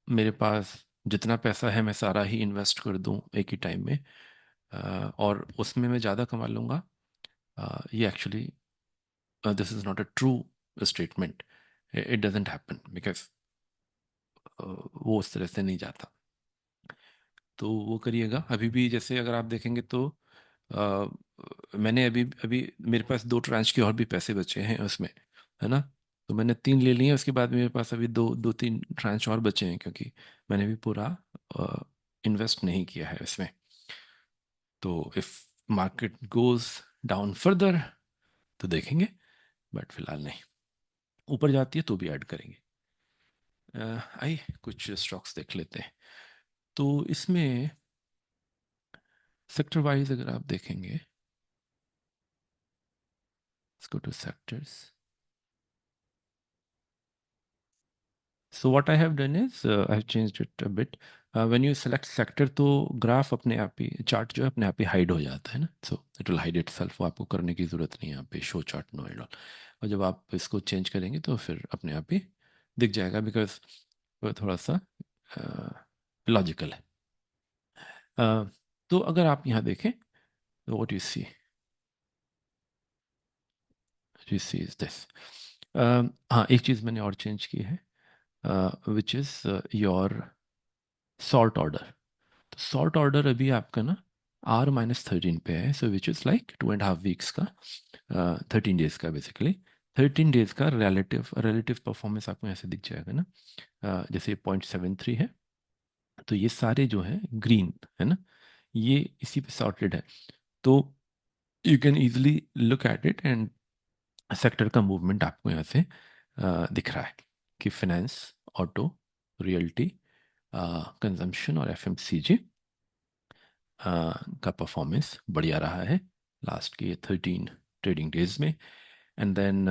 मेरे पास जितना पैसा है मैं सारा ही इन्वेस्ट कर दूं एक ही टाइम में और उसमें मैं ज़्यादा कमा लूँगा. ये actually this is not a true statement. It doesn't happen because वो उस तरह से नहीं जाता. तो वो करिएगा. अभी भी जैसे अगर आप देखेंगे तो मैंने अभी अभी मेरे पास 2 ट्रांच के और भी पैसे बचे हैं उसमें, है ना. तो मैंने 3 ले लिए. उसके बाद मेरे पास अभी 2 3 ट्रांच और बचे हैं, क्योंकि मैंने भी पूरा इन्वेस्ट नहीं किया है इसमें. तो if market goes down further तो देखेंगे, बट फिलहाल नहीं. ऊपर जाती है तो भी ऐड करेंगे. आइए कुछ स्टॉक्स देख लेते हैं. तो इसमें सेक्टर वाइज अगर आप देखेंगे, let's go to sectors. So what I have done is I've changed it a bit. When you select sector तो ग्राफ अपने आप ही, चार्ट जो है अपने आप ही हाइड हो जाता है ना. So it will hide itself. वो आपको करने की ज़रूरत नहीं है यहाँ पे show chart no at all. और जब आप इसको चेंज करेंगे तो फिर अपने आप ही दिख जाएगा, बिकॉज वो थोड़ा सा लॉजिकल है. तो अगर आप यहाँ देखें तो what you see is this. हाँ, एक चीज़ मैंने और चेंज की है, which is your sort order. तो सॉर्ट ऑर्डर अभी आपका ना R-13 पे है. So which is like 2.5 weeks का, 13 डेज का बेसिकली. 13 डेज का रिलेटिव परफॉर्मेंस आपको ऐसे दिख जाएगा ना. जैसे 0.73 है तो ये सारे जो हैं ग्रीन है ना, ये इसी पे सॉर्टेड है. तो you can easily look at it and sector का मूवमेंट आपको यहाँ से दिख रहा है कि फाइनेंस, ऑटो, रियल्टी, कंजम्पशन और एफएमसीजी का परफॉर्मेंस बढ़िया रहा है लास्ट के 13 ट्रेडिंग डेज में. एंड देन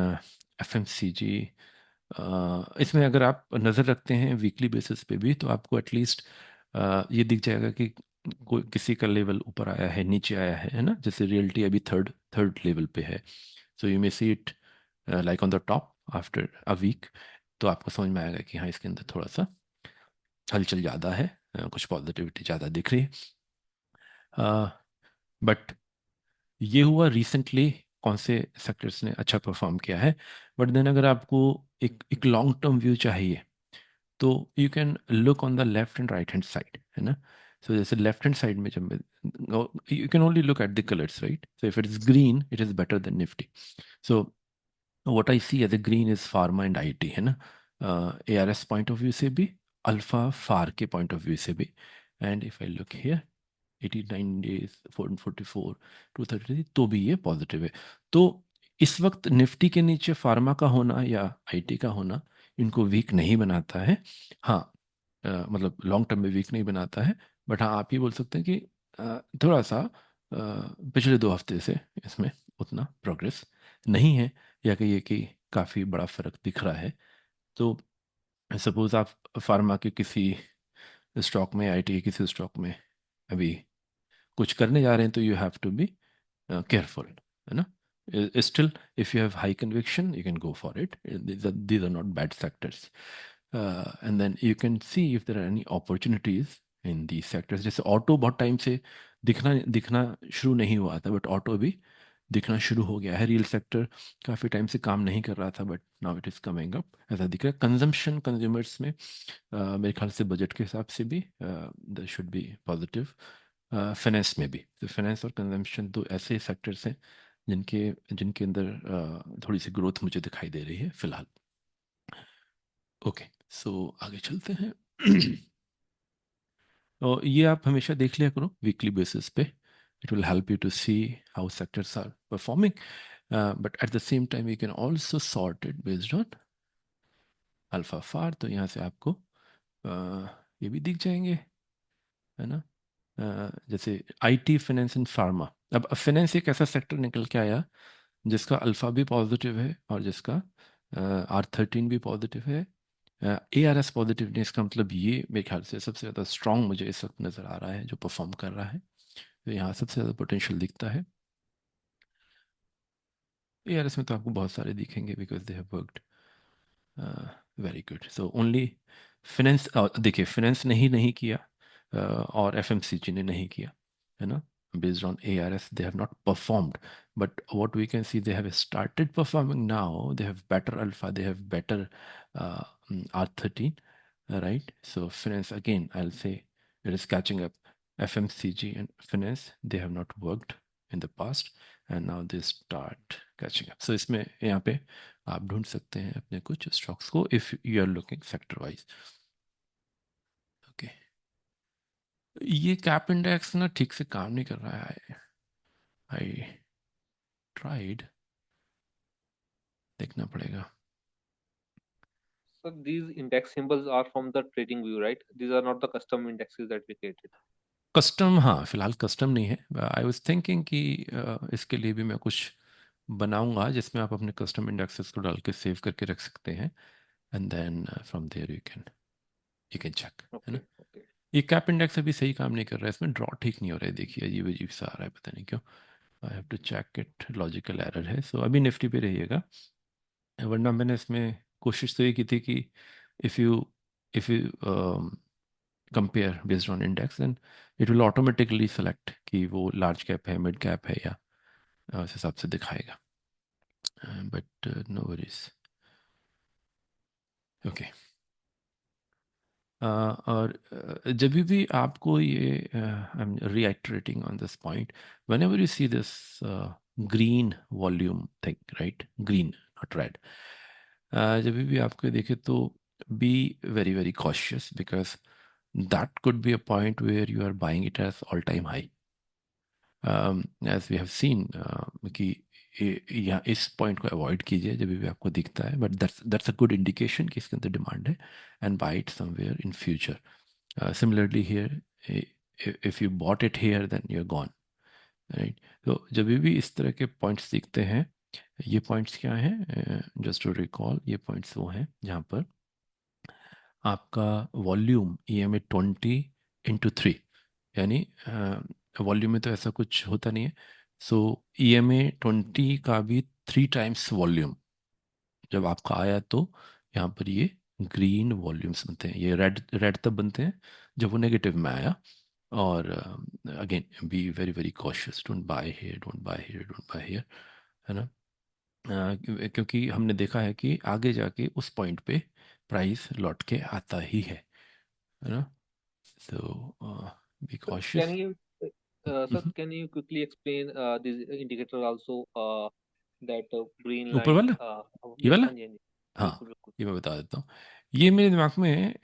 एफएमसीजी, इसमें अगर आप नज़र रखते हैं वीकली बेसिस पे भी तो आपको एटलीस्ट ये दिख जाएगा कि कोई किसी का लेवल ऊपर आया है, नीचे आया है ना, जैसे रियल्टी अभी थर्ड लेवल पे है, so you may see it like on the top after a week, तो आपको समझ में आएगा कि हाँ इसके अंदर थोड़ा सा हलचल ज़्यादा है, कुछ पॉजिटिविटी ज़्यादा दिख रही है। बट ये हुआ रिसेंटली, कौन से सेक्टर्स ने अच्छा परफॉर्म किया है। बट देन अगर आपको एक लॉन्ग टर्म व्यू चाहिए तो you can look on the left and right hand side, है ना। सो जैसे लेफ्ट हैंड साइड में जब you can only look at the colours, right. So if it is green it is better than Nifty. So what I see as a green is pharma and IT, है ना, ARS point of view से भी, alpha फार के point of view से भी। And if I look here 89 days 444 233, तो भी ये पॉजिटिव है। तो इस वक्त निफ्टी के नीचे फार्मा का होना या आईटी का होना इनको वीक नहीं बनाता है। हाँ, मतलब लॉन्ग टर्म में वीक नहीं बनाता है। बट हाँ, आप ये बोल सकते हैं कि थोड़ा सा पिछले 2 हफ्ते से इसमें उतना प्रोग्रेस नहीं है, या कहिए कि काफ़ी बड़ा फर्क दिख रहा है। तो सपोज आप फार्मा के किसी स्टॉक में, आईटी के किसी स्टॉक में अभी कुछ करने जा रहे हैं, तो you have to be careful, है ना। Still, if you have high conviction, you can go for it. These are not bad sectors. And then you can see if there are any opportunities in these sectors. जैसे auto बहुत time से दिखना शुरू नहीं हुआ था, but auto भी दिखना शुरू हो गया है। रियल सेक्टर काफ़ी टाइम से काम नहीं कर रहा था, but now it is coming up, ऐसा दिख रहा है। कंजम्पशन कंज्यूमर्स में मेरे ख्याल से बजट के हिसाब से भी there should be positive. Finance में भी, तो फाइनेंस और कंजम्पशन दो ऐसे सेक्टर्स हैं जिनके जिनके अंदर थोड़ी सी ग्रोथ मुझे दिखाई दे रही है फिलहाल। ओके, सो आगे चलते हैं। और ये आप हमेशा देख लिया करो वीकली बेसिस पे, it will help you to see how sectors are performing, but at the same time you can also sort it based on alpha far. तो यहाँ से आपको ये भी दिख जाएंगे, है ना। जैसे आईटी, फाइनेंस एंड फार्मा। अब फाइनेंस एक ऐसा सेक्टर निकल के आया जिसका अल्फा भी पॉजिटिव है और जिसका R13 भी पॉजिटिव है। ARS पॉजिटिव नहीं, इसका मतलब ये मेरे ख्याल से सबसे ज़्यादा स्ट्रॉन्ग मुझे इस वक्त नज़र आ रहा है जो परफॉर्म कर रहा है, तो यहाँ सबसे ज़्यादा पोटेंशियल दिखता है। ARS में तो आपको बहुत सारे दिखेंगे because they have worked very good. So only finance, देखिए फाइनेंस ने ही नहीं किया और FMCG ने नहीं किया, है ना। Based on ARS they have not performed, but what we can see, they have started performing now. They have better alpha, they have better R13, right. So finance again, I'll say it is catching up. FMCG and finance, they have not worked in the past and now they start catching up. So इसमें यहाँ पे आप ढूंढ सकते हैं अपने कुछ stocks को if you are looking sector wise. Okay, ये कैप इंडेक्स ना ठीक से काम नहीं कर रहा है। आई ट्राइड, देखना पड़ेगा। So these index symbols are from the trading view, right? These are not the custom indexes that we created. Custom, हाँ फिलहाल कस्टम नहीं है। आई वाज थिंकिंग कि इसके लिए भी मैं कुछ बनाऊंगा जिसमें आप अपने कस्टम इंडेक्सेस को डाल के सेव करके रख सकते हैं, and then from there you can check, है ना। Okay, okay. ये कैप इंडेक्स अभी सही काम नहीं कर रहा है, इसमें ड्रॉ ठीक नहीं हो रहा है, देखिए अजीब अजीब सा आ रहा है, पता नहीं क्यों। I have to check it, logical error है। सो अभी निफ्टी पे रहिएगा, वरना मैंने इसमें कोशिश तो ये की थी कि if you compare based on index and it will automatically select कि वो लार्ज कैप है, मिड कैप है, या उस हिसाब से दिखाएगा। But no worries. ओके, और जब भी आपको ये, I am reiterating on this point, whenever you see this green volume thing, right, green not red, जब भी आपको देखे तो be very very cautious because that could be a point where you are buying it as all time high, as we have seen कि यहाँ इस point को avoid कीजिए जब भी आपको दिखता है, but that's a good indication कि इसके अंदर डिमांड है, and buy it somewhere in future. Similarly here, if you bought it here then you're gone, right. तो जब भी इस तरह के पॉइंट्स दिखते हैं, ये पॉइंट्स क्या हैं, जस्ट टू रिकॉल, ये पॉइंट्स वो हैं जहाँ पर आपका वॉल्यूम EMA 20 into 3 यानी वॉल्यूम में तो ऐसा कुछ होता नहीं है। सो EMA 20 का भी 3 टाइम्स वॉल्यूम जब आपका आया तो यहाँ पर ये ग्रीन वॉल्यूम्स बनते हैं, ये रेड रेड तब बनते हैं जब वो नेगेटिव में आया। और again B very very cautious, don't buy here, don't buy here, don't buy here, है ना। क्योंकि हमने देखा है कि आगे जाके उस पॉइंट पे प्राइस लौट के आता ही है ना। So be Can cautious. you, sir, Mhm. can you quickly explain this indicator also, that green ऊपर line? वाला, ये Yes, वाला, हाँ जी, हाँ जी, हाँ, बिल्कुल बिल्कुल। ये मैं बता देता हूँ। ये मेरे दिमाग में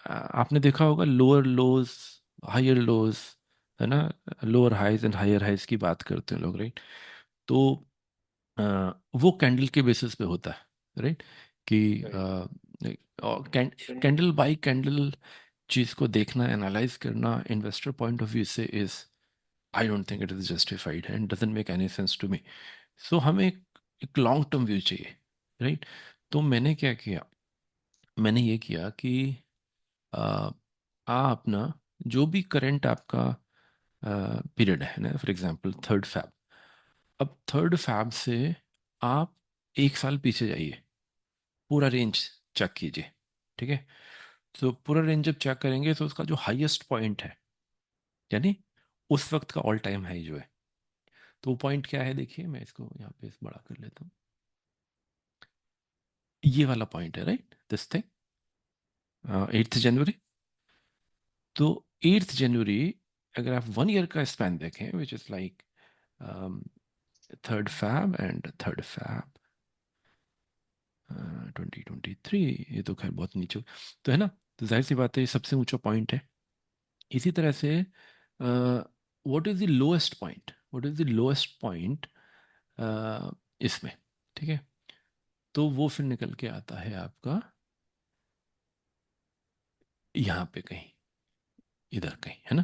आपने देखा होगा लोअर लोज हायर लोज, है ना, lower highs and higher highs की बात करते हैं लोग, राइट। तो अ, वो कैंडल के बेसिस पे होता है, राइट, कि Right. कैंडल बाई कैंडल चीज़ को देखना, एनालाइज करना इन्वेस्टर पॉइंट ऑफ व्यू से is, I don't think it is justified and doesn't make any sense to me. So हमें एक लॉन्ग टर्म व्यू चाहिए, राइट। तो मैंने क्या किया, मैंने ये किया कि आ, आप ना जो भी करंट आपका पीरियड है ना, फॉर एग्जांपल 3rd Feb, अब 3rd Feb से आप 1 साल पीछे जाइए, पूरा रेंज चेक कीजिए, ठीक है। तो पूरा रेंज जब चेक करेंगे तो उसका जो हाईएस्ट पॉइंट है, यानी उस वक्त का ऑल टाइम हाई जो है, तो वो पॉइंट क्या है, देखिए मैं इसको यहाँ पे बड़ा कर लेता हूँ। ये वाला पॉइंट है, right, this thing, 8th January। तो 8th January, अगर आप 1 ईयर का स्पैन देखें, which is like 3rd Feb and 3rd Feb 2023, ये तो खैर बहुत नीचे तो है ना। तो जाहिर सी बात है ये सबसे ऊंचा पॉइंट है। इसी तरह से what is the lowest point, what is the lowest point इसमें, ठीक है। तो वो फिर निकल के आता है आपका यहाँ पे कहीं, इधर कहीं, है ना,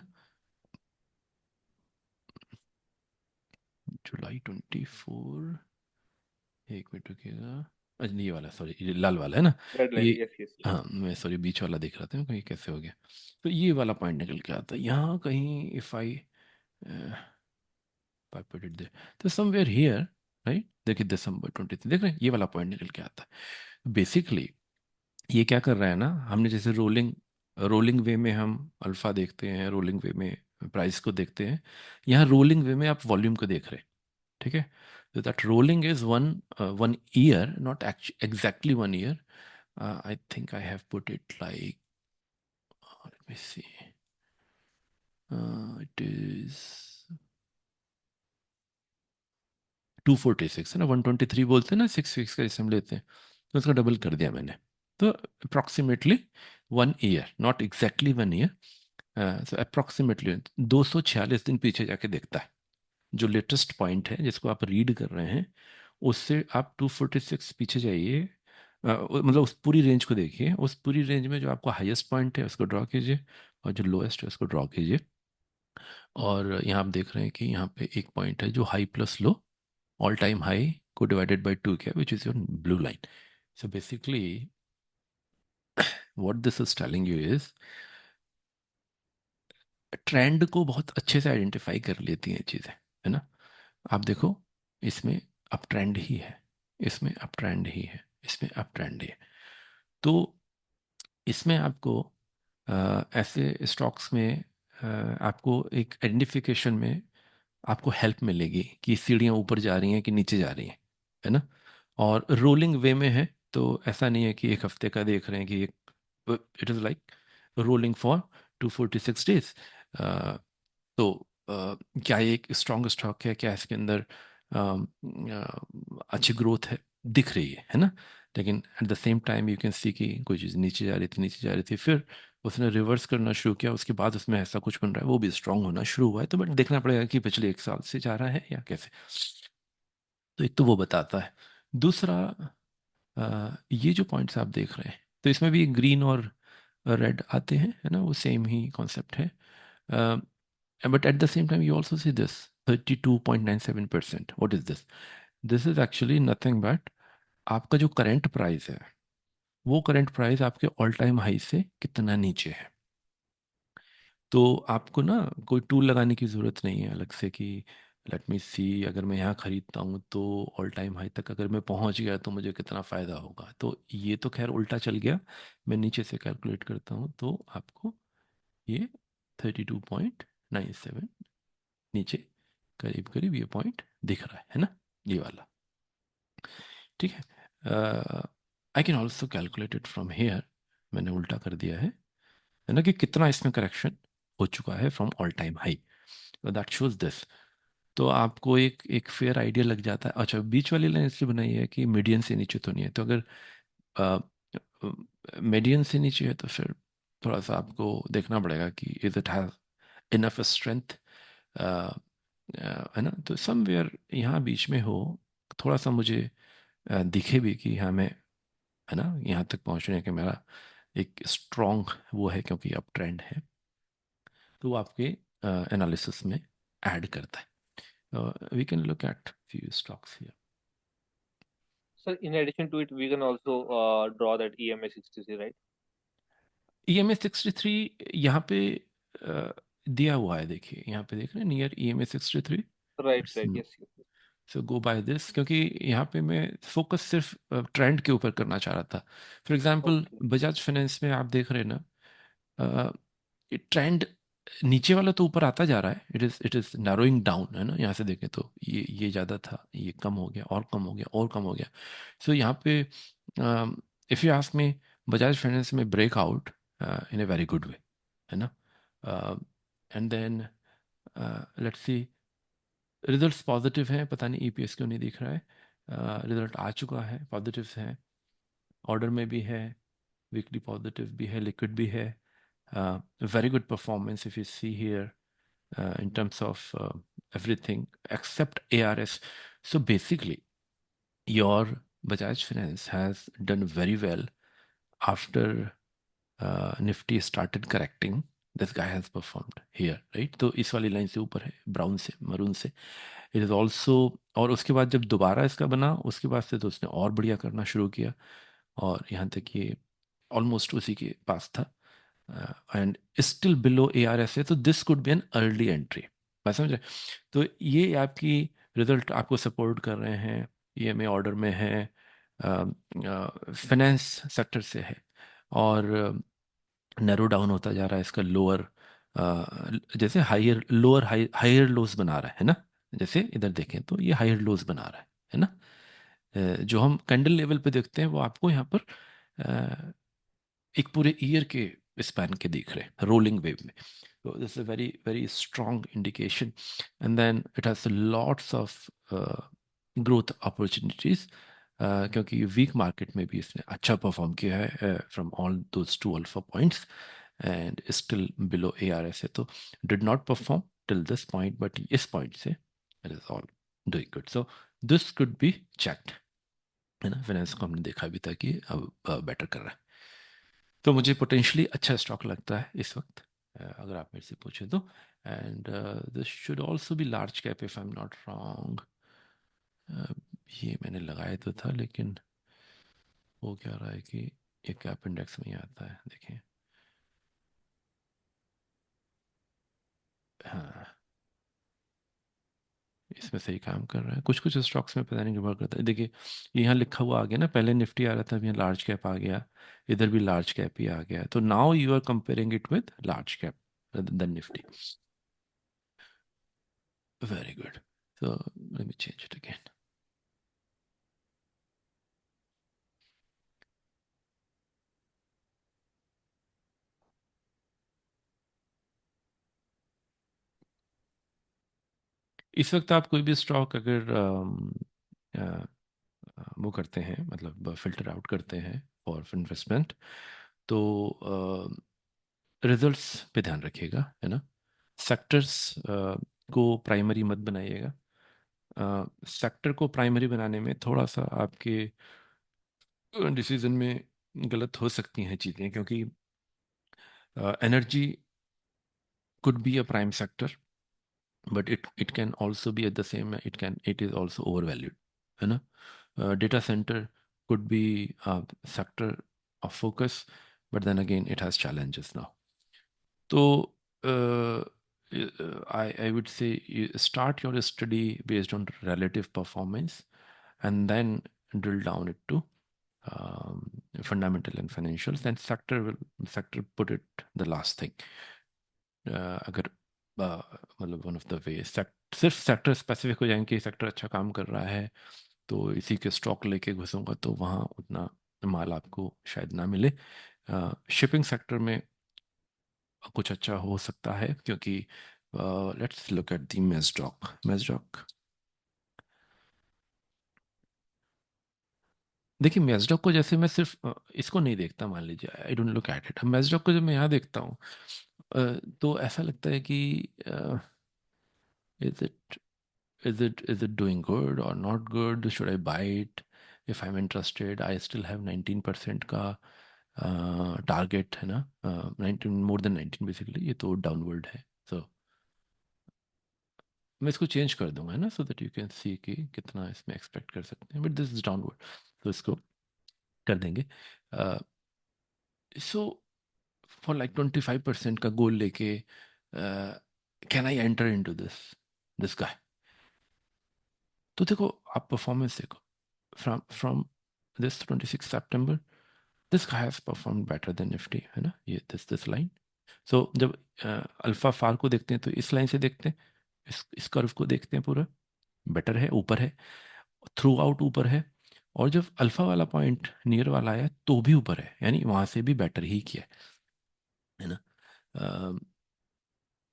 जुलाई 24, एक मिनट रुकिएगा। अच्छा नहीं, ये वाला, सॉरी, ये लाल वाला है ना, Red line, ये, yes, yes, yes. हाँ मैं सॉरी बीच वाला देख रहा था कहीं कैसे हो गया। तो ये वाला पॉइंट निकल के आता है यहाँ कहीं, if I put it there, तो समवेयर हियर, राइट, देखिए December 23, देख रहे हैं, ये वाला पॉइंट निकल के आता है। बेसिकली ये क्या कर रहा है ना, हमने जैसे रोलिंग रोलिंग वे में हम अल्फा देखते हैं, रोलिंग वे में प्राइस को देखते हैं, यहाँ रोलिंग वे में आप वॉल्यूम को देख रहे हैं, ठीक है। So that rolling is one year, not exactly 1 year. I think I have put it like, let me see. It is 246 है ना, 123 बोलते हैं ना, 6 वीक्स का जैसे हम लेते हैं, तो उसका डबल कर दिया मैंने। तो approximately 1 year, not exactly 1 year, so approximately 246 दिन पीछे जाके देखता है। जो लेटेस्ट पॉइंट है जिसको आप रीड कर रहे हैं, उससे आप 246 पीछे जाइए, मतलब उस पूरी रेंज को देखिए, उस पूरी रेंज में जो आपका हाईएस्ट पॉइंट है उसको ड्रॉ कीजिए, और जो लोएस्ट है उसको ड्रॉ कीजिए। और यहाँ आप देख रहे हैं कि यहाँ पे एक पॉइंट है जो high plus low, all time high को डिवाइडेड बाय 2 किया, विच is your blue line. So basically what this is telling you is, trend को बहुत अच्छे से आइडेंटिफाई कर लेती हैं चीज़ें, है ना। आप देखो, इसमें अप ट्रेंड ही है, इसमें अप ट्रेंड ही है, इसमें अप ट्रेंड ही है। तो इसमें आपको ऐसे स्टॉक्स में आपको एक आइडेंटिफिकेशन में आपको हेल्प मिलेगी कि सीढ़ियाँ ऊपर जा रही हैं कि नीचे जा रही हैं, है ना। और रोलिंग वे में है, तो ऐसा नहीं है कि एक हफ्ते का देख रहे हैं कि it is like rolling for 246 days. तो क्या ये एक स्ट्रॉन्ग स्टॉक है, क्या इसके अंदर अच्छी ग्रोथ है, दिख रही है ना। लेकिन eight the same time you can सी कि कोई चीज़ नीचे जा रही थी, नीचे जा रही थी, फिर उसने रिवर्स करना शुरू किया, उसके बाद उसमें ऐसा कुछ बन रहा है, वो भी स्ट्रांग होना शुरू हुआ है। तो बट देखना पड़ेगा कि पिछले 1 साल से जा रहा है या कैसे। तो एक तो वो बताता है। दूसरा, ये जो पॉइंट्स आप देख रहे हैं, तो इसमें भी ग्रीन और रेड आते हैं, है ना, वो सेम ही कॉन्सेप्ट है। But at the same time you also see this 32.97%। What is this, this is actually nothing but आपका जो करंट प्राइस है, वो करंट प्राइस आपके ऑल टाइम हाई से कितना नीचे है। तो आपको ना कोई टूल लगाने की ज़रूरत नहीं है अलग से कि लेट मी सी, अगर मैं यहाँ ख़रीदता हूँ तो ऑल टाइम हाई तक अगर मैं पहुँच गया तो मुझे कितना फ़ायदा होगा। तो ये तो खैर उल्टा चल गया। मैं नीचे से कैलकुलेट करता हूँ तो आपको ये 32.97 नीचे करीब करीब ये पॉइंट दिख रहा है ना, ये वाला। ठीक है। I can also calculate it from here. मैंने उल्टा कर दिया है ना, कि कितना इसमें करेक्शन हो चुका है from all time high. That shows this. तो आपको एक एक फेयर आइडिया लग जाता है। अच्छा, बीच वाली लाइन इसलिए बनाई है कि मीडियन से नीचे तो नहीं है। तो अगर मीडियन से नीचे है तो फिर थोड़ा सा आपको देखना पड़ेगा कि is it has enough strength, है ना। तो समवेयर यहाँ बीच में हो, थोड़ा सा मुझे दिखे भी कि हाँ मैं, है ना, यहाँ तक पहुँचने का मेरा एक स्ट्रॉन्ग वो है, क्योंकि अब ट्रेंड है, तो वो आपके एनालिसिस में ऐड करता है। We can look at few stocks here. So in addition to it, we can also draw that EMA 63, right? EMA 63 यहाँ पे दिया हुआ है, देखिए यहाँ पे देख रहे हैं, near EMA 63। Right, right. Yes, yes. So go by this, क्योंकि यहाँ पे मैं फोकस सिर्फ ट्रेंड के ऊपर करना चाह रहा था। For example Okay. Bajaj finance में आप देख रहे हैं ना, ट्रेंड नीचे वाला तो ऊपर आता जा रहा है, इट इज नैरोइंग डाउन, है ना। यहाँ से देखें तो ये ज़्यादा था, ये कम हो गया और कम हो गया और कम हो गया। सो यहाँ पे if you ask me, Bajaj finance में breakout in a very good way, है ना। And then let's see, results positive हैं, पता नहीं ईपीएस क्यों नहीं दिख रहा है। रिजल्ट आ चुका है, पॉजिटिव्स हैं, ऑर्डर में भी है, वीकली पॉजिटिव भी है, लिक्विड भी है। Very good performance if you see here in terms of everything except ARS. So basically, your Bajaj Finance has done very well after Nifty started correcting. This guy has performed here, right? तो इस वाली line से ऊपर है, brown से, maroon से। It is also, और उसके बाद जब दोबारा इसका बना, उसके बाद से तो उसने और बढ़िया करना शुरू किया, और यहाँ तक ये ऑलमोस्ट उसी के पास था, एंड स्टिल बिलो ARS है। तो this could be an early entry, बात समझ रहे। तो ये आपकी रिजल्ट आपको सपोर्ट कर रहे हैं, EMA ऑर्डर में है, फाइनेंस सेक्टर से है, और नैरो डाउन होता जा रहा है इसका लोअर, जैसे हायर लोअर हायर लोज बना रहा है ना। जैसे इधर देखें तो ये हायर लोज बना रहा है ना। जो हम कैंडल लेवल पे देखते हैं वो आपको यहाँ पर एक पूरे ईयर के स्पैन के दिख रहे हैं, रोलिंग वेव में। So this is a very very strong indication, and then it has lots of growth opportunities, क्योंकि वीक मार्केट में भी इसने अच्छा परफॉर्म किया है from all those two alpha points, and still below ARS है। तो did not perform till this point, but इस पॉइंट से it is all doing good. So this could be checked, है ना। फाइनेंस को हमने देखा भी था कि अब बेटर कर रहा है। तो मुझे पोटेंशियली अच्छा स्टॉक लगता है इस वक्त, अगर आप मेरे से पूछें तो। And this should also be large cap if I am not wrong. ये मैंने लगाया तो था, लेकिन वो क्या रहा है कि ये कैप इंडेक्स में ही आता है, देखें। हाँ, इसमें सही काम कर रहा है। कुछ कुछ स्टॉक्स में पता नहीं निर्भर करता है। देखिए ये यहाँ लिखा हुआ आ गया ना, पहले निफ्टी आ रहा था, अभी यहाँ लार्ज कैप आ गया, इधर भी लार्ज कैप ही आ गया। तो now you are comparing it with large cap then Nifty. Very good. So let me change it again. इस वक्त आप कोई भी स्टॉक अगर वो करते हैं, मतलब फिल्टर आउट करते हैं फॉर इन्वेस्टमेंट, तो रिजल्ट्स पे ध्यान रखिएगा, है ना। सेक्टर्स को प्राइमरी मत बनाइएगा। सेक्टर को प्राइमरी बनाने में थोड़ा सा आपके डिसीजन में गलत हो सकती हैं चीज़ें, क्योंकि energy could be a prime sector, but it can also be at the same, it is also overvalued, है ना। Data center could be a sector of focus, but then again it has challenges now. तो I would say you start your study based on relative performance and then drill down it to fundamental and financials. Then sector put it the last thing. अगर मतलब one of the way सिर्फ sector specific हो जाएंगे कि sector अच्छा काम कर रहा है तो इसी के स्टॉक लेके घुसूंगा तो वहाँ उतना माल आपको शायद ना मिले। शिपिंग सेक्टर में कुछ अच्छा हो सकता है क्योंकि लेट्स लुक एट द मेजडॉक। देखिए मेजडॉक को जैसे मैं सिर्फ इसको नहीं देखता, मान लीजिए I don't look at it. मेजडॉक को जब मैं यहाँ देखता हूँ तो ऐसा लगता है कि is it is it doing good or not good? Should I buy it? If I'm interested, I still have 19% का टारगेट है ना, 19 मोर देन 19 बेसिकली, ये तो डाउनवर्ड है। सो मैं इसको चेंज कर दूंगा है ना, सो दैट यू कैन सी कि कितना इसमें एक्सपेक्ट कर सकते हैं, बट दिस इज डाउनवर्ड, तो इसको कर देंगे। सो फॉर लाइक 25% का गोल लेके can I enter into this guy? तो देखो आप परफॉर्मेंस देखो from this 26 September, this guy has performed better than Nifty है ना, ये this line। so जब अल्फा फार को देखते हैं तो इस लाइन से देखते हैं, इस कर्व को देखते हैं, पूरा बेटर है, ऊपर है, थ्रू आउट ऊपर है, और जब अल्फा वाला पॉइंट नियर वाला आया तो भी ऊपर है, यानी वहां से भी बेटर ही किया है ना।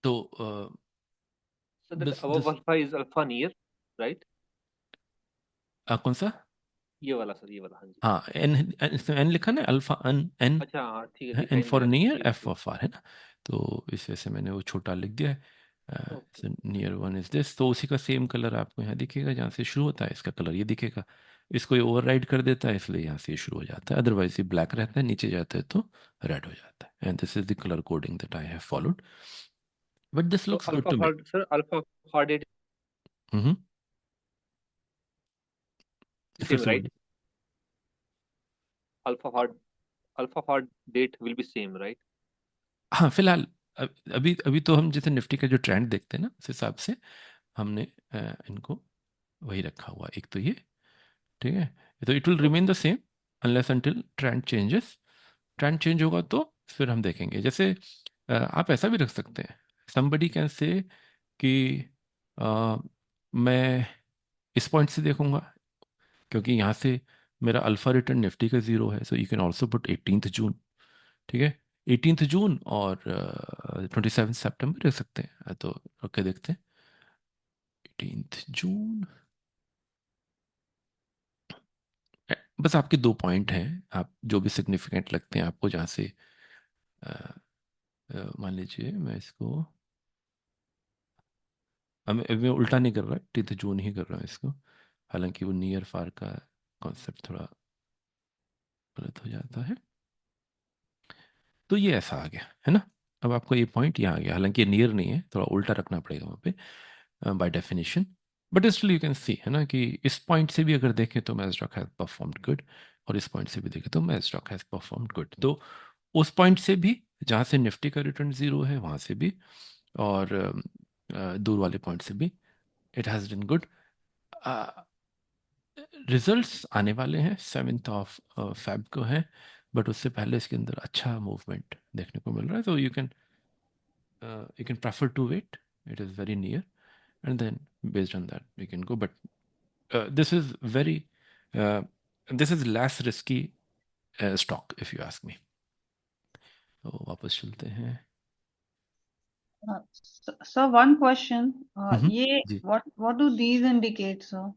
तो So that this above alpha is alpha near, right? कौन सा? ये वाला सर, ये वाला, हाँ जी। हाँ एन, इसमें एन लिखा ना, अल्फा एन, अच्छा हाँ ठीक है, है दिखाई एन नहीं फॉर रहा था, नियर, ठीक एफ फॉर फार है ना, तो इस वजह से मैंने वो छोटा लिख दिया है। Okay. Near one is this, तो उसी का सेम कलर आपको यहाँ दिखेगा, जहाँ से शुरू होता है इसका कलर ये दिखेगा। इसको ये ओवरराइड कर देता है, इसलिए यहाँ से ये शुरू हो जाता है, अदरवाइज ये ब्लैक रहता है, नीचे जाता है तो रेड हो जाता है। And this is the colour coding that I have followed, but this So looks good alpha to me. hard, sir, alpha hard date फिर same, से right? बोलिए। Alpha hard date will be same, right? हाँ फिलहाल अभी अभी तो हम जैसे निफ्टी का जो ट्रेंड देखते हैं ना, उस हिसाब से हमने इनको वही रखा हुआ, एक तो ये, ठीक है, तो it will remain the same unless until trend changes. Trend change होगा तो फिर हम देखेंगे। जैसे आप ऐसा भी रख सकते हैं, समबडी कैन से कि मैं इस पॉइंट से देखूंगा क्योंकि यहाँ से मेरा अल्फा रिटर्न निफ्टी का 0 है, so you can also put 18th जून, ठीक है, 18th जून और 27 सितंबर रख सकते हैं। तो ओके देखते हैं 18th जून। बस आपके 2 पॉइंट हैं, आप जो भी सिग्निफिकेंट लगते हैं आपको, जहाँ से मान लीजिए मैं इसको, मैं उल्टा नहीं कर रहा, 18th जून ही कर रहा हूँ इसको, हालांकि वो नियर फार का कॉन्सेप्ट थोड़ा गलत हो जाता है। तो ये ऐसा आ गया है ना, अब आपको ये पॉइंट यहाँ आ गया, हालांकि ये नियर नहीं है, थोड़ा उल्टा रखना पड़ेगा वहाँ पे by definition, but still you can सी है ना कि इस पॉइंट से भी अगर देखें तो मैजरॉक हैज परफॉर्म्ड गुड, और इस पॉइंट से भी देखें तो मैजरॉक हैज परफॉर्म्ड गुड। तो उस पॉइंट से भी जहाँ से निफ्टी का रिटर्न 0 है वहाँ से भी, और दूर वाले पॉइंट से भी it has done good. Results आने वाले हैं 7th ऑफ फेब को है, बट उससे पहले इसके अंदर अच्छा मूवमेंट देखने को मिल रहा है, तो you can prefer to wait, it is very near, and then based on that you can go, but this is very this is less risky stock if you ask me। तो वापस चलते हैं। So one question, ये जी, what do these indicate, sir?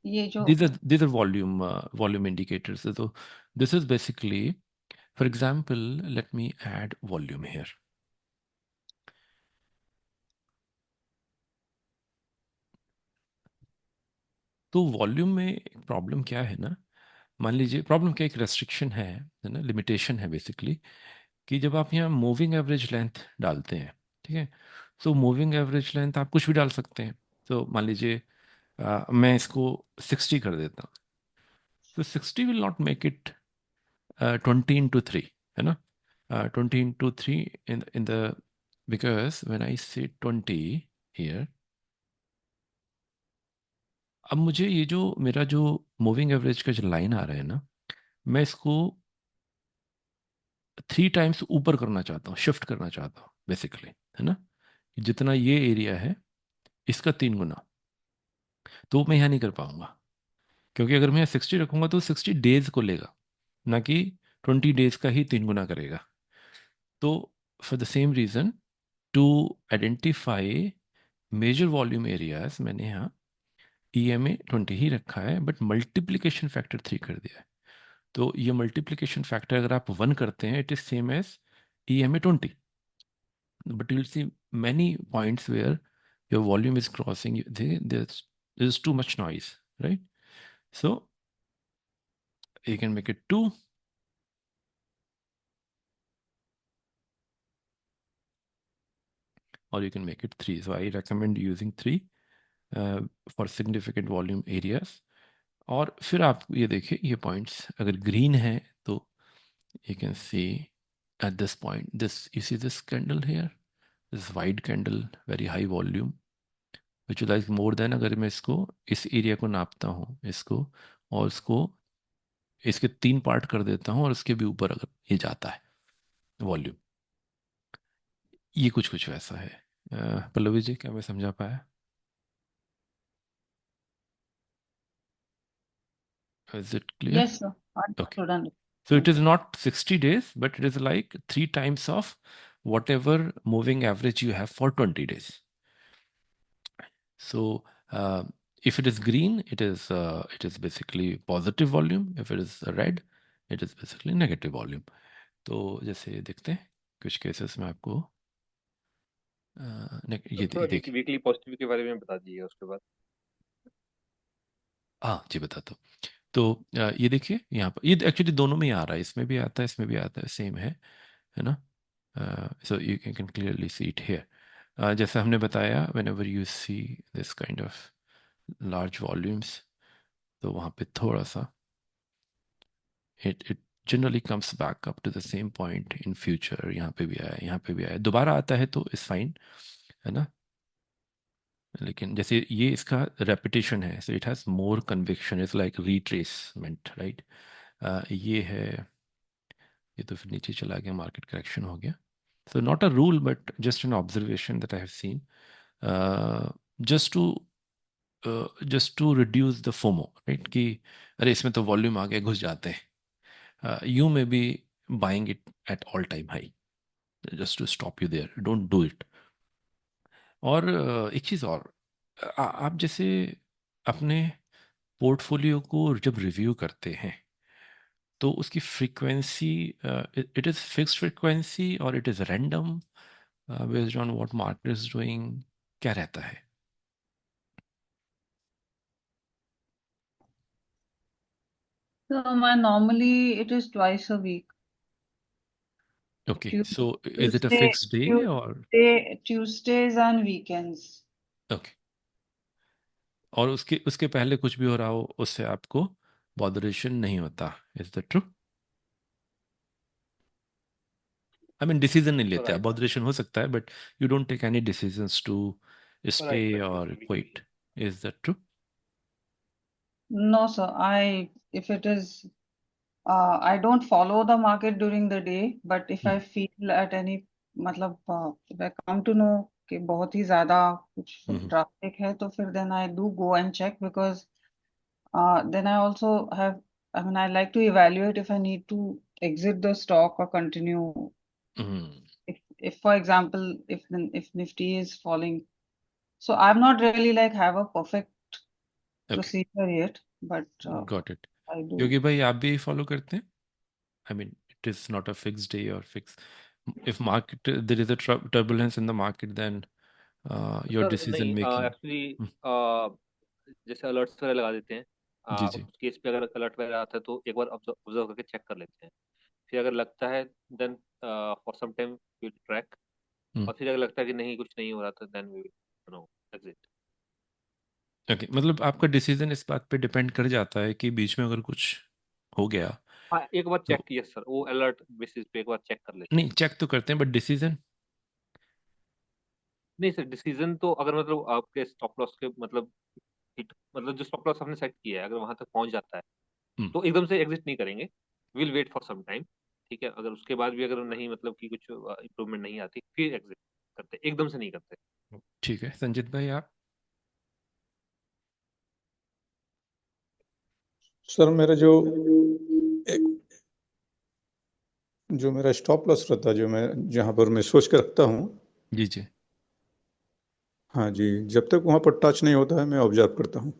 ये जो these are volume indicators, so this is basically, for example, let me add volume here। तो volume में problem क्या है ना, मान लीजिए प्रॉब्लम क्या, एक रेस्ट्रिक्शन है ना, लिमिटेशन है बेसिकली, कि जब आप यहाँ मूविंग एवरेज लेंथ डालते हैं, ठीक है, सो मूविंग एवरेज लेंथ आप कुछ भी डाल सकते हैं। तो मान लीजिए मैं इसको 60 कर देता हूँ, तो 60 will not make it 20 into 3 है ना, 20 into 3 in the, because when I say 20 here, अब मुझे ये जो मेरा जो मूविंग एवरेज का जो लाइन आ रहा है ना, मैं इसको 3 टाइम्स ऊपर करना चाहता हूँ, शिफ्ट करना चाहता हूँ बेसिकली, है ना। जितना ये एरिया है इसका 3 गुना, तो मैं यहाँ नहीं कर पाऊंगा, क्योंकि अगर मैं 60 रखूंगा तो 60 डेज को लेगा, ना कि 20 डेज का ही 3 गुना करेगा। तो for the same reason, to identify major volume areas, मैंने यहाँ EMA 20 ही रखा है, बट मल्टीप्लिकेशन फैक्टर 3 कर दिया है। तो ये मल्टीप्लिकेशन फैक्टर अगर आप 1 करते हैं, it is same as EMA 20, but you'll see many points where your volume is crossing, there's too much noise, right? So you can make it 2, or you can make it 3. So I recommend using 3 for significant volume areas. और फिर आप ये देखिए, ये points अगर green है तो you can see at this point, you see this candle here, this wide candle, very high volume, which is like more than, अगर मैं इसको इस एरिया को नापता हूँ इसको, और इसको इसके 3 पार्ट कर देता हूँ, और इसके भी ऊपर अगर ये जाता है वॉल्यूम, ये कुछ कुछ वैसा है। पल्लवी जी, क्या मैं समझा पाया? Is it clear? Yes, sir. Okay. Understood. So it is not 60 days, but it is like 3 times of whatever moving average you have for 20 days. So if it is green, it is basically positive volume. If it is red, it is basically negative volume. तो जैसे देखते हैं कुछ cases में आपको ये थोड़ा देखिए। वीकली पॉजिटिव के बारे में बता दीजिए उसके बाद। हाँ जी, बताता हूँ। तो ये देखिए यहाँ पर, ये एक्चुअली दोनों में ही आ रहा है, इसमें भी आता है इसमें भी आता है, सेम है ना। सो you can clearly see it here. जैसा हमने बताया, when ever you see this kind of large volumes, तो वहाँ पे थोड़ा सा it generally comes back up to the same point in future। यहाँ पे भी आया, यहाँ पे भी आया, दोबारा आता है तो इस फाइन, है ना। लेकिन जैसे ये इसका रेपिटेशन है, सो it has more conviction, is like retracement, right. ये है, ये तो फिर नीचे चला गया, मार्केट करेक्शन हो गया। So not a rule but just an observation that I have seen, just to reduce the FOMO, right, कि अरे इसमें तो वॉल्यूम आगे घुस जाते हैं, you may be buying it at all time high, just to stop you there, don't do it। और एक चीज़ और, आप जैसे अपने पोर्टफोलियो को जब रिव्यू करते हैं, तो उसकी frequency, it is fixed frequency और it is random based on what market is doing, क्या रहता है? So normally it is twice a week. Okay, Tu- so is it a fixed day और? Tuesdays and weekends. ओके, और उसके उसके पहले कुछ भी हो रहा हो, उससे आपको बॉदरेशन नहीं होता, is that true? I mean decision नहीं लेते आप, राइट बॉदरेशन हो सकता है, but you don't take any decisions to stay right right और weekly. Quit, is that true? No, sir. If it is, I don't follow the market during the day, but if I feel at any, मतलब if I come to know कि बहुत ही ज़्यादा कुछ drastic है, तो फिर then I do go and check, because then I also have, I mean, I like to evaluate if I need to exit the stock or continue. If for example, if Nifty is falling, so I've not really like have a perfect procedure yet, but got it. I do. क्योंकि भाई आप भी follow करते हैं, I mean it is not a fix day और fix, if market there is a turbulence in the market, then your sir decision नहीं, making. Actually जैसे alerts वगैरह लगा देते हैं, जी जी। उस केस पे अगर अलर्ट वगैरह आता है तो एक बार ऑब्जर्व करके चेक कर लेते हैं। फिर अगर लगता है then for some time we track, और फिर अगर लगता है कि नहीं कुछ नहीं हो रहा, तो then we know exit. Okay, मतलब आपका डिसीजन इस बात पे डिपेंड कर जाता है कि बीच में अगर कुछ हो गया हाँ, एक बार चेक तो किया सर, वो अलर्ट बेसिस पे एक बार चेक कर लेते नहीं, हैं। चेक तो करते हैं बट डिसीजन। नहीं सर, डिसीजन तो अगर मतलब आपके स्टॉप लॉस के मतलब हिट, मतलब जो स्टॉप लॉस आपने सेट किया है अगर वहां तक पहुंच जाता है तो एकदम से एग्जिट नहीं करेंगे, will wait for some time. ठीक है, अगर उसके बाद भी अगर नहीं मतलब कि कुछ इंप्रूवमेंट नहीं आती फिर एग्जिट करते, एकदम से नहीं करते। ठीक है संजीत भाई, आप? सर मेरा जो एक जो मेरा स्टॉप लॉस रहता है, जो मैं जहाँ पर मैं सोच के रखता हूँ, जी जी। हाँ जी, जब तक वहाँ पर टच नहीं होता है मैं ऑब्जर्व करता हूँ।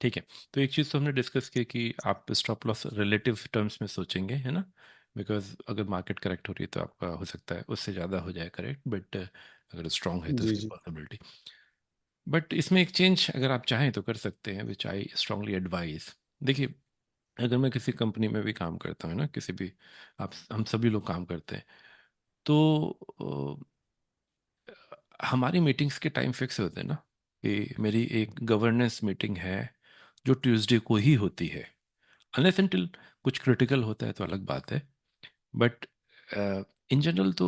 ठीक है, तो एक चीज़ तो हमने डिस्कस की कि आप स्टॉप लॉस रिलेटिव टर्म्स में सोचेंगे, है ना? बिकॉज अगर मार्केट करेक्ट हो रही है तो आपका हो सकता है उससे ज़्यादा हो जाए करेक्ट, बट अगर स्ट्रांग है तो जी उसकी जी। पॉसिबिलिटी। बट इसमें एक चेंज अगर आप चाहें तो कर सकते हैं, विच आई स्ट्रांगली एडवाइज। देखिए, अगर मैं किसी कंपनी में भी काम करता हूँ ना, किसी भी, आप हम सभी लोग काम करते हैं, तो हमारी मीटिंग्स के टाइम फिक्स होते हैं ना, कि मेरी एक गवर्नेंस मीटिंग है जो ट्यूसडे को ही होती है, अनलेस अनटिल कुछ क्रिटिकल होता है तो अलग बात है। बट इन जनरल तो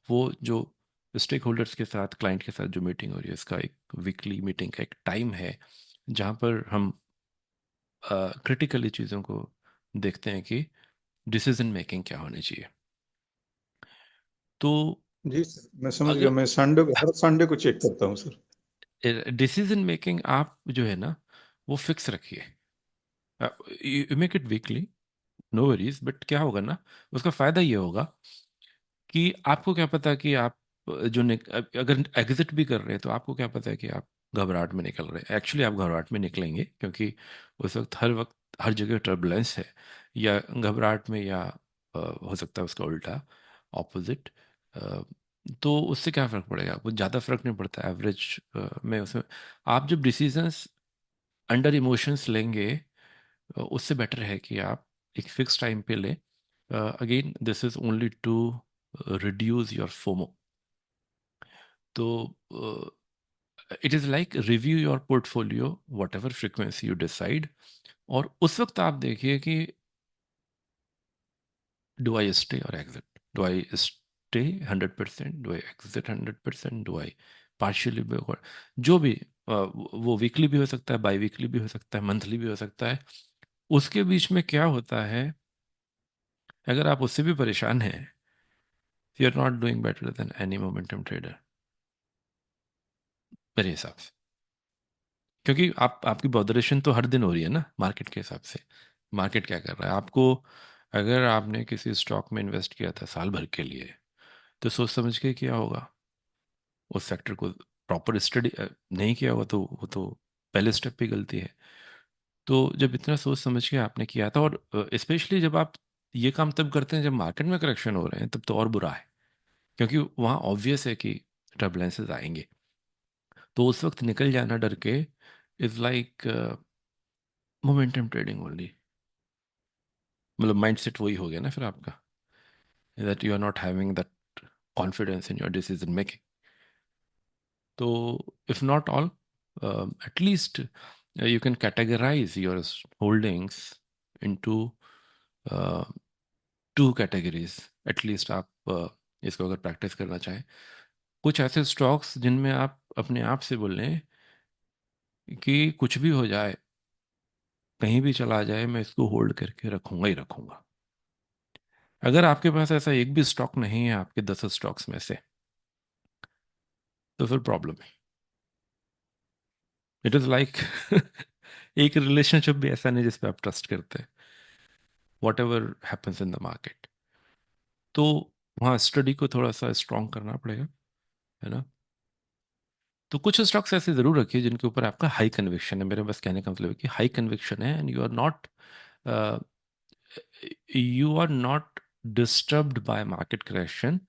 वो जो स्टेक होल्डर्स के साथ, क्लाइंट के साथ जो मीटिंग हो रही है, इसका एक वीकली मीटिंग का एक टाइम है जहाँ पर हम क्रिटिकली चीज़ों को देखते हैं कि डिसीजन मेकिंग क्या होनी चाहिए। तो जी सर, मैं समझ गया। अगर मैं संडे को, हर संडे को चेक करता हूँ सर। डिसीजन मेकिंग आप जो है ना वो फिक्स रखिए, you make it weekly, no worries. But क्या होगा ना, उसका फायदा ये होगा कि आपको क्या पता कि आप अगर एग्जिट भी कर रहे हैं तो आपको क्या पता है कि आप घबराहट में निकल रहे हैं। एक्चुअली आप घबराहट में निकलेंगे क्योंकि उस वक्त हर जगह टर्बुलेंस है, या घबराहट में, या हो सकता है उसका उल्टा, ऑपोजिट। तो उससे क्या फ़र्क पड़ेगा? कुछ ज़्यादा फर्क नहीं पड़ता एवरेज में उसमें। आप जब डिसीजंस अंडर इमोशंस लेंगे, उससे बेटर है कि आप एक फिक्स टाइम पे लें। Again this is only to reduce your FOMO. तो it is like review your portfolio whatever frequency you decide, और उस वक्त आप देखिए कि डू आई स्टे और exit, do I stay 100%, do I exit 100%, do I partially, जो भी वो वीकली भी हो सकता है, बाई वीकली भी हो सकता है, मंथली भी हो सकता है। उसके बीच में क्या होता है, अगर आप उससे भी परेशान हैं, you are not doing better than any momentum trader मेरे हिसाब से। क्योंकि आपकी बॉदरेशन तो हर दिन हो रही है ना मार्केट के हिसाब से। मार्केट क्या कर रहा है आपको, अगर आपने किसी स्टॉक में इन्वेस्ट किया था साल भर के लिए, तो सोच समझ के किया होगा। उस सेक्टर को प्रॉपर स्टडी नहीं किया होगा तो वो तो पहले स्टेप पे गलती है। तो जब इतना सोच समझ के आपने किया था, और स्पेशली जब आप ये काम तब करते हैं जब मार्केट में करेक्शन हो रहे हैं, तब तो और बुरा है, क्योंकि वहाँ ऑब्वियस है कि टर्बुलेंसेस आएंगे। तो उस वक्त निकल जाना डर के is like momentum trading only. मतलब माइंड सेट वही हो गया ना फिर आपका, that you are not having that confidence in your decision making. तो if not all, at least you can categorize your holdings into two categories at least। आप इसको अगर प्रैक्टिस करना चाहें, कुछ ऐसे स्टॉक्स जिनमें आप अपने आप से बोल लें कि कुछ भी हो जाए, कहीं भी चला जाए, मैं इसको होल्ड करके रखूंगा ही रखूंगा। अगर आपके पास ऐसा एक भी स्टॉक नहीं है आपके 10 स्टॉक्स में से, तो फिर प्रॉब्लम है। इट इज़ लाइक एक रिलेशनशिप भी ऐसा नहीं जिस पे आप ट्रस्ट करते हैं, what ever happens in the market. तो वहाँ स्टडी को थोड़ा सा स्ट्रॉन्ग करना पड़ेगा, है ना? तो कुछ स्टॉक्स ऐसे ज़रूर रखिए जिनके ऊपर आपका हाई कन्विक्शन है। मेरे बस कहने का मतलब है कि हाई कन्विक्शन है and you are not disturbed by market correction.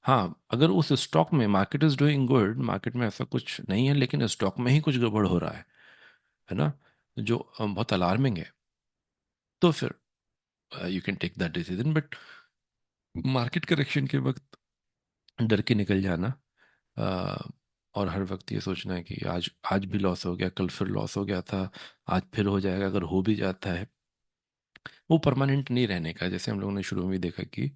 हाँ, अगर उस स्टॉक में market is doing good, market में ऐसा कुछ नहीं है, लेकिन स्टॉक में ही कुछ गड़बड़ हो रहा है ना, जो बहुत अलार्मिंग है, तो फिर you can take that decision. But market correction के वक्त डर के निकल जाना, अ, और हर वक्त ये सोचना है कि आज आज भी लॉस हो गया, कल फिर लॉस हो गया था, आज फिर हो जाएगा, अगर हो भी जाता है वो परमानेंट नहीं रहने का। जैसे हम लोगों ने शुरू में भी देखा कि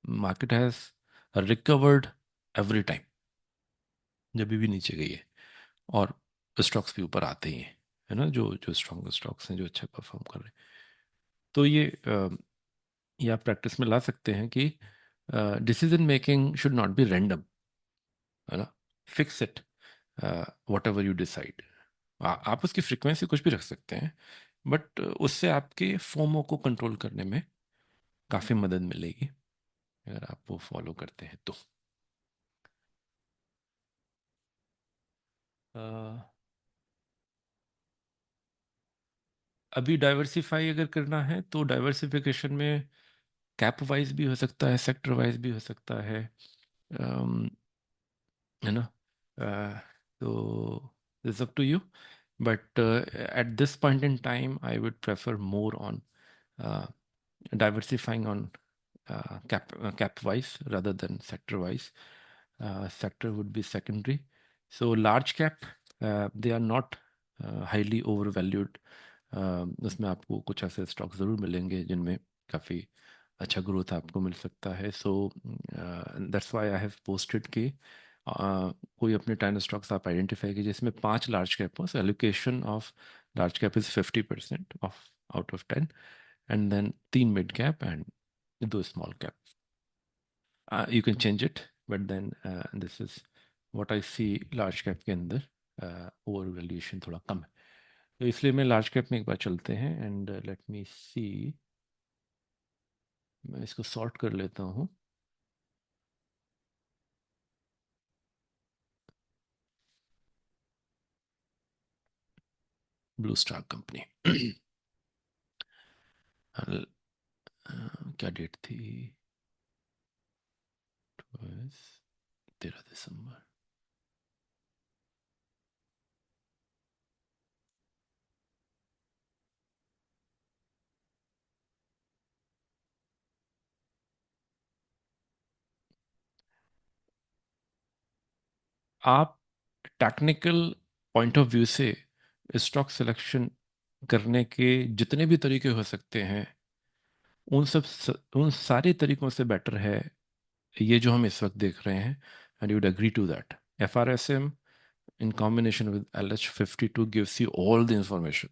market has recovered every time, जब भी नीचे गई है, और स्टॉक्स भी ऊपर आते ही हैं, है ना, जो जो स्ट्रॉन्ग स्टॉक्स हैं जो अच्छा परफॉर्म कर रहे हैं। तो ये आप प्रैक्टिस में ला सकते हैं कि decision making should not B random, है ना। Fix it, what ever you decide. आप उसकी फ्रिक्वेंसी कुछ भी रख सकते हैं, बट उससे आपके फोमो को कंट्रोल करने में काफ़ी मदद मिलेगी अगर आप वो फॉलो करते हैं तो। अभी डाइवर्सिफाई अगर करना है तो डाइवर्सिफिकेशन में कैप वाइज भी हो सकता है, सेक्टर वाइज भी हो सकता है, है ना। तो it's up to you, but at this point in time I would prefer more on uh, diversifying on cap wise rather than sector wise. Sector would be secondary. So large cap, they are not highly overvalued. उसमें आपको कुछ ऐसे stock ज़रूर मिलेंगे जिनमें काफ़ी अच्छा growth आपको मिल सकता है। So that's why I have posted कि कोई अपने 10 स्टॉक्स आप आइडेंटिफाई कीजिए जिसमें 5 लार्ज कैप हो। So allocation of large cap is 50% of out of 10, and then 3 mid cap and 2 small cap. You can change it, but then this is what I see large cap के अंदर over valuation थोड़ा कम है। तो इसलिए मैं large cap में एक बार चलते हैं, एंड लेट मी सी, मैं इसको सॉर्ट कर लेता हूँ। ब्लू स्टार कंपनी क्या डेट थी? 13 दिसंबर। आप टेक्निकल पॉइंट ऑफ व्यू से स्टॉक सिलेक्शन करने के जितने भी तरीके हो सकते हैं, उन सारे तरीकों से बेटर है ये जो हम इस वक्त देख रहे हैं, and you would agree to that. FRSM in combination with LH52 gives you all the information।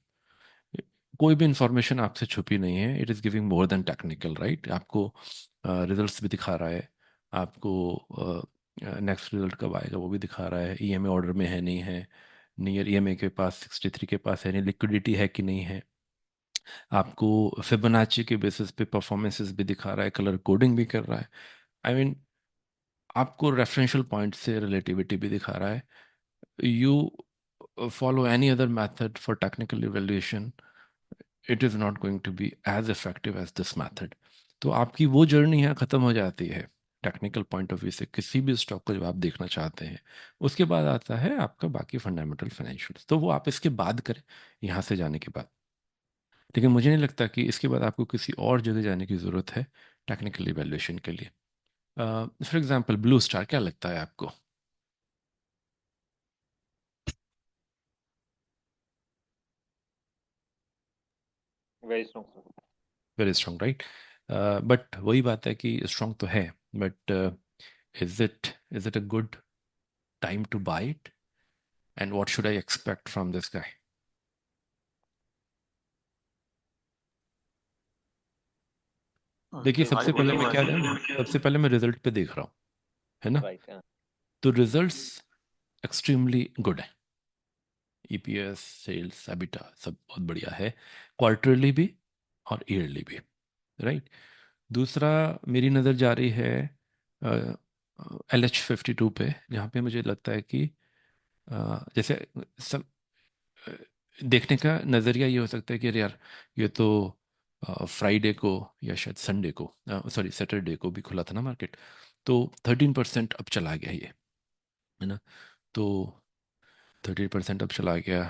कोई भी इंफॉर्मेशन आपसे छुपी नहीं है। It is giving more than technical, right. आपको रिजल्ट्स भी दिखा रहा है, आपको नेक्स्ट रिजल्ट कब आएगा वो भी दिखा रहा है, EMA ऑर्डर में है नहीं है, नियर EMA के पास 63 के पास है नहीं, लिक्विडिटी है कि नहीं है, आपको फिबोनाची के बेसिस पे परफॉर्मेंसेस भी दिखा रहा है, कलर कोडिंग भी कर रहा है। आई मीन आपको रेफरेंशियल पॉइंट से रिलेटिविटी भी दिखा रहा है। You follow any other method for technical evaluation, it is not going to be as effective as this method। तो आपकी वो जर्नी यहाँ ख़त्म हो जाती है टेक्निकल पॉइंट ऑफ व्यू से किसी भी स्टॉक को जब आप देखना चाहते हैं। उसके बाद आता है आपका बाकी फंडामेंटल फाइनेंशियल्स, तो वो आप इसके बाद करें, यहाँ से जाने के बाद। लेकिन मुझे नहीं लगता कि इसके बाद आपको किसी और जगह जाने की ज़रूरत है टेक्निकल इवेल्युएशन के लिए। फॉर एग्जांपल ब्लू स्टार, क्या लगता है आपको? Very strong. Very strong, right. But वही बात है कि स्ट्रॉन्ग तो है, but is it a good time to buy it, and what should I expect from this guy? देखिए, सबसे पहले मैं क्या सबसे पहले मैं रिजल्ट पे देख रहा हूँ, है ना। राइट। तो रिजल्ट्स एक्सट्रीमली गुड है, EPS, सेल्स, एबिटा सब बहुत बढ़िया है, क्वार्टरली भी और ईयरली भी, राइट। दूसरा, मेरी नज़र जा रही है LH52 पे, जहाँ पे मुझे लगता है कि जैसे सब अ, देखने का नज़रिया ये हो सकता है कि अरे यार, ये तो फ्राइडे को या शायद संडे को, सॉरी सैटरडे को भी खुला था ना मार्केट, तो 13% अब चला गया ये, है ना। तो 13% अब चला गया,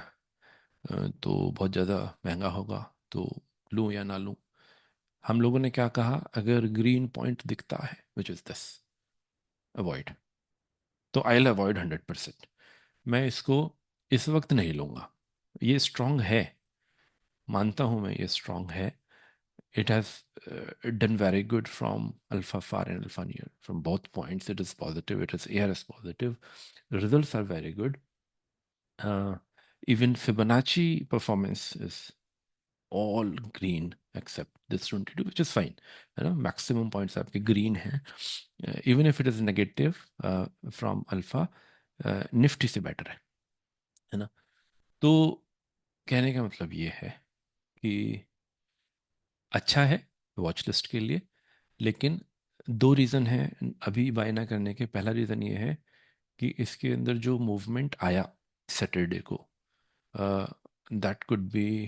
तो बहुत ज़्यादा महंगा होगा, तो लूँ या ना लूँ। हम लोगों ने क्या कहा, अगर ग्रीन पॉइंट दिखता है विच इज़ दिस, अवॉइड। तो आई विल अवॉइड 100%। मैं इसको इस वक्त नहीं लूँगा, ये स्ट्रांग है, मानता हूँ मैं ये स्ट्रॉन्ग है. It has done very good from alpha far and alpha near. From both points, it is positive. It is ARS positive. The results are very good. Even Fibonacci performance is all green except this 22, which is fine. Maximum points आपके green हैं. Even if it is negative from alpha, Nifty से better है ना. तो कहने का मतलब ये है कि अच्छा है वॉच लिस्ट के लिए, लेकिन दो रीज़न हैं अभी बाय ना करने के. पहला रीज़न ये है कि इसके अंदर जो मूवमेंट आया सैटरडे को, दैट कुड बी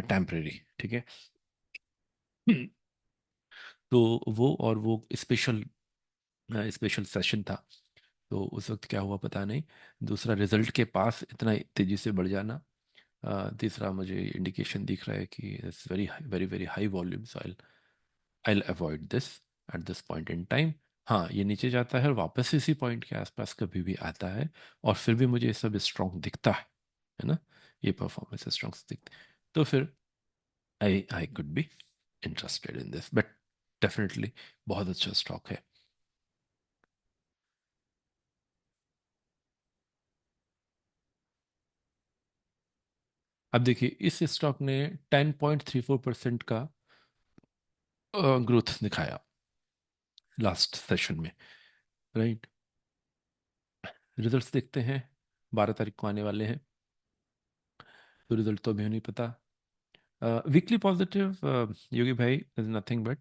टेम्परेरी. ठीक है. तो वो और वो स्पेशल स्पेशल सेशन था, तो उस वक्त क्या हुआ पता नहीं. दूसरा, रिजल्ट के पास इतना तेज़ी से बढ़ जाना. तीसरा, मुझे इंडिकेशन दिख रहा है कि it's very very very high volume, so I'll avoid this at this point in time. हाँ, ये नीचे जाता है और वापस इसी पॉइंट के आसपास कभी भी आता है और फिर भी मुझे ये सब स्ट्रॉन्ग दिखता है ना, ये परफॉर्मेंस स्ट्रॉन्ग दिखता है, तो फिर I could be interested in this. But definitely बहुत अच्छा स्टॉक है. अब देखिए, इस स्टॉक ने 10.34% का ग्रोथ दिखाया लास्ट सेशन में, राइट. रिजल्ट्स देखते हैं, 12 तारीख को आने वाले हैं, तो रिजल्ट तो अभी नहीं पता. वीकली पॉजिटिव योगी भाई इज नथिंग बट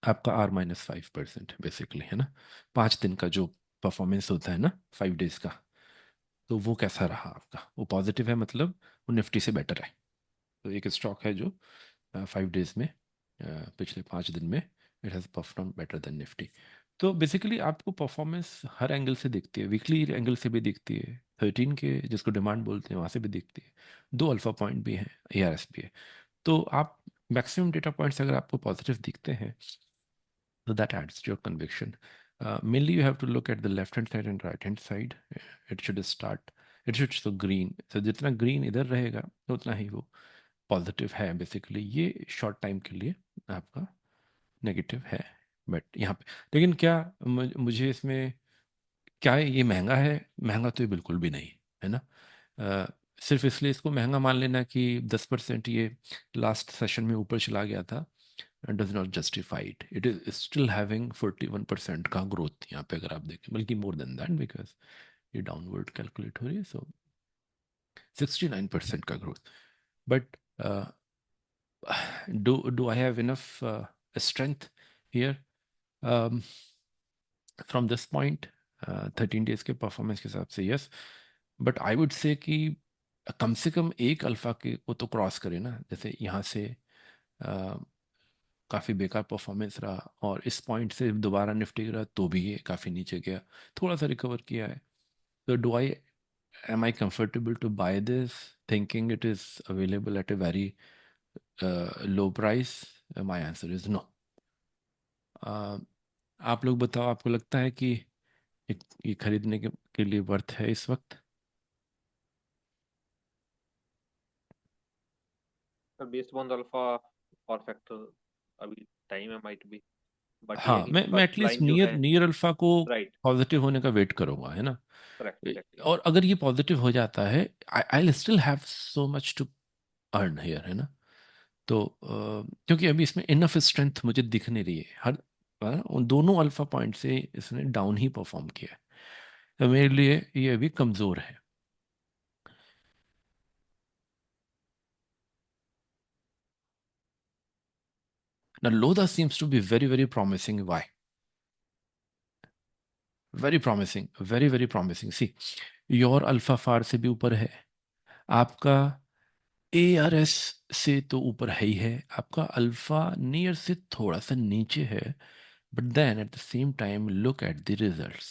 आपका R-5% बेसिकली, है ना. 5 दिन का जो परफॉर्मेंस होता है ना, 5 डेज का, तो वो कैसा रहा आपका, वो पॉजिटिव है, मतलब वो निफ्टी से बेटर है. तो एक स्टॉक है जो 5 डेज में, पिछले 5 दिन में, it has perform better than Nifty. तो बेसिकली आपको परफॉर्मेंस हर एंगल से दिखती है, वीकली एंगल से भी दिखती है, 13 के जिसको डिमांड बोलते हैं वहाँ से भी दिखती है, 2 अल्फा पॉइंट भी हैं, ARS भी है. तो आप मैक्सिमम डेटा पॉइंट्स अगर आपको पॉजिटिव दिखते हैं, तो that adds to your conviction. Mainly you have to look at the left hand side and right hand side. It should show green. So जितना green इधर रहेगा तो उतना ही वो पॉजिटिव है. बेसिकली ये शॉर्ट टाइम के लिए आपका नेगेटिव है. बट यहाँ पे लेकिन क्या मुझे इसमें क्या है, ये महंगा है? महंगा तो ये बिल्कुल भी नहीं है ना. सिर्फ इसलिए इसको महंगा मान लेना कि 10% ये लास्ट सेशन में ऊपर चला गया था, does not justify it. It is still having 41% का ग्रोथ यहाँ पे, अगर आप देखें, बल्कि मोर देन दैट, बिकॉज ये डाउनवर्ड कैलकुलेट हो रही है. सो 69% का growth. But do I have enough strength here from this point, 13 days के परफॉर्मेंस के हिसाब से? Yes, but I would say कि कम से कम एक अल्फा के को तो क्रॉस करे ना. जैसे यहाँ से काफ़ी बेकार परफॉर्मेंस रहा और इस पॉइंट से दोबारा निफ्टी गिरा तो भी ये काफ़ी नीचे गया, थोड़ा सा रिकवर किया है. तो am I comfortable to buy this thinking it is available at a very low price? My answer is no. आप लोग बताओ, आपको लगता है कि ये खरीदने के लिए वर्थ है इस वक्त? बेस्ड ऑन अल्फा और फैक्टर अभी टाइम है, माइट बी, बट ये है हाँ, कि मैं फर्स्ट एटलीस्ट लाइन जो नियर है. नियर अल्फा को राइट. पॉजिटिव होने का वेट करूंगा, है ना. Correct, exactly. और अगर ये पॉजिटिव हो जाता है, I still have so much to earn here, है ना. तो क्योंकि अभी इसमें इनफ स्ट्रेंथ मुझे दिख नहीं रही है. उन दोनों अल्फा पॉइंट से इसने डाउन ही परफॉर्म किया है, तो मेरे लिए ये अभी कमज़ोर है. Now, Lodha seems to be very, very promising. Why? Very promising, very, very promising. See, your alpha far से भी ऊपर है, आपका ARS से तो ऊपर है ही है, आपका अल्फा नियर से थोड़ा सा नीचे है. But then at the same time, look at the results.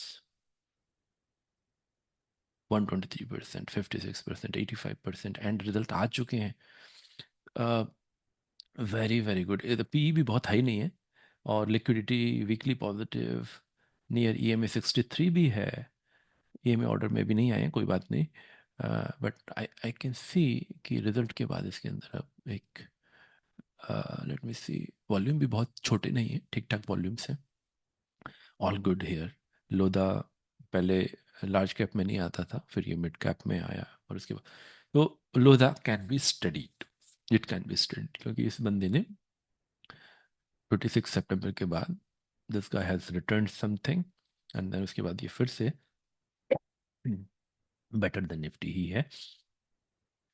123%, 56%, 85% and result आ चुके हैं. Very very good. PE भी बहुत हाई नहीं है और liquidity weekly positive, near EMA 63 भी है. EMA ऑर्डर में भी नहीं आए हैं, कोई बात नहीं. बट आई कैन सी कि रिजल्ट के बाद इसके अंदर अब एक लेट मी सी, वॉल्यूम भी बहुत छोटे नहीं है, ठीक ठाक वॉल्यूम्स हैं, ऑल गुड हेयर। लोधा पहले लार्ज कैप में नहीं आता था, फिर ये मिड कैप में आया, और उसके बाद तो Lodha can be studied, it can be studied, क्योंकि इस बंदे ने 26 सितंबर के बाद this guy has return something, and then उसके बाद ये फिर से बेटर देन निफ्टी ही है।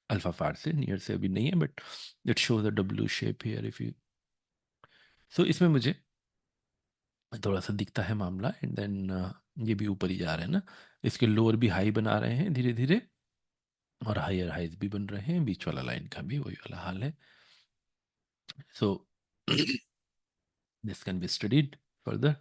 अल्फा फार से नियर से अभी नहीं है, but it shows a W shape here if you, so इसमें मुझे थोड़ा सा दिखता है मामला, एंड देन ये भी ऊपर ही जा रहे हैं ना, इसके लोअर भी हाई बना रहे हैं धीरे धीरे, और हायर हाइज भी बन रहे हैं, बीच वाला लाइन का भी वही वाला हाल है। So this can be studied further.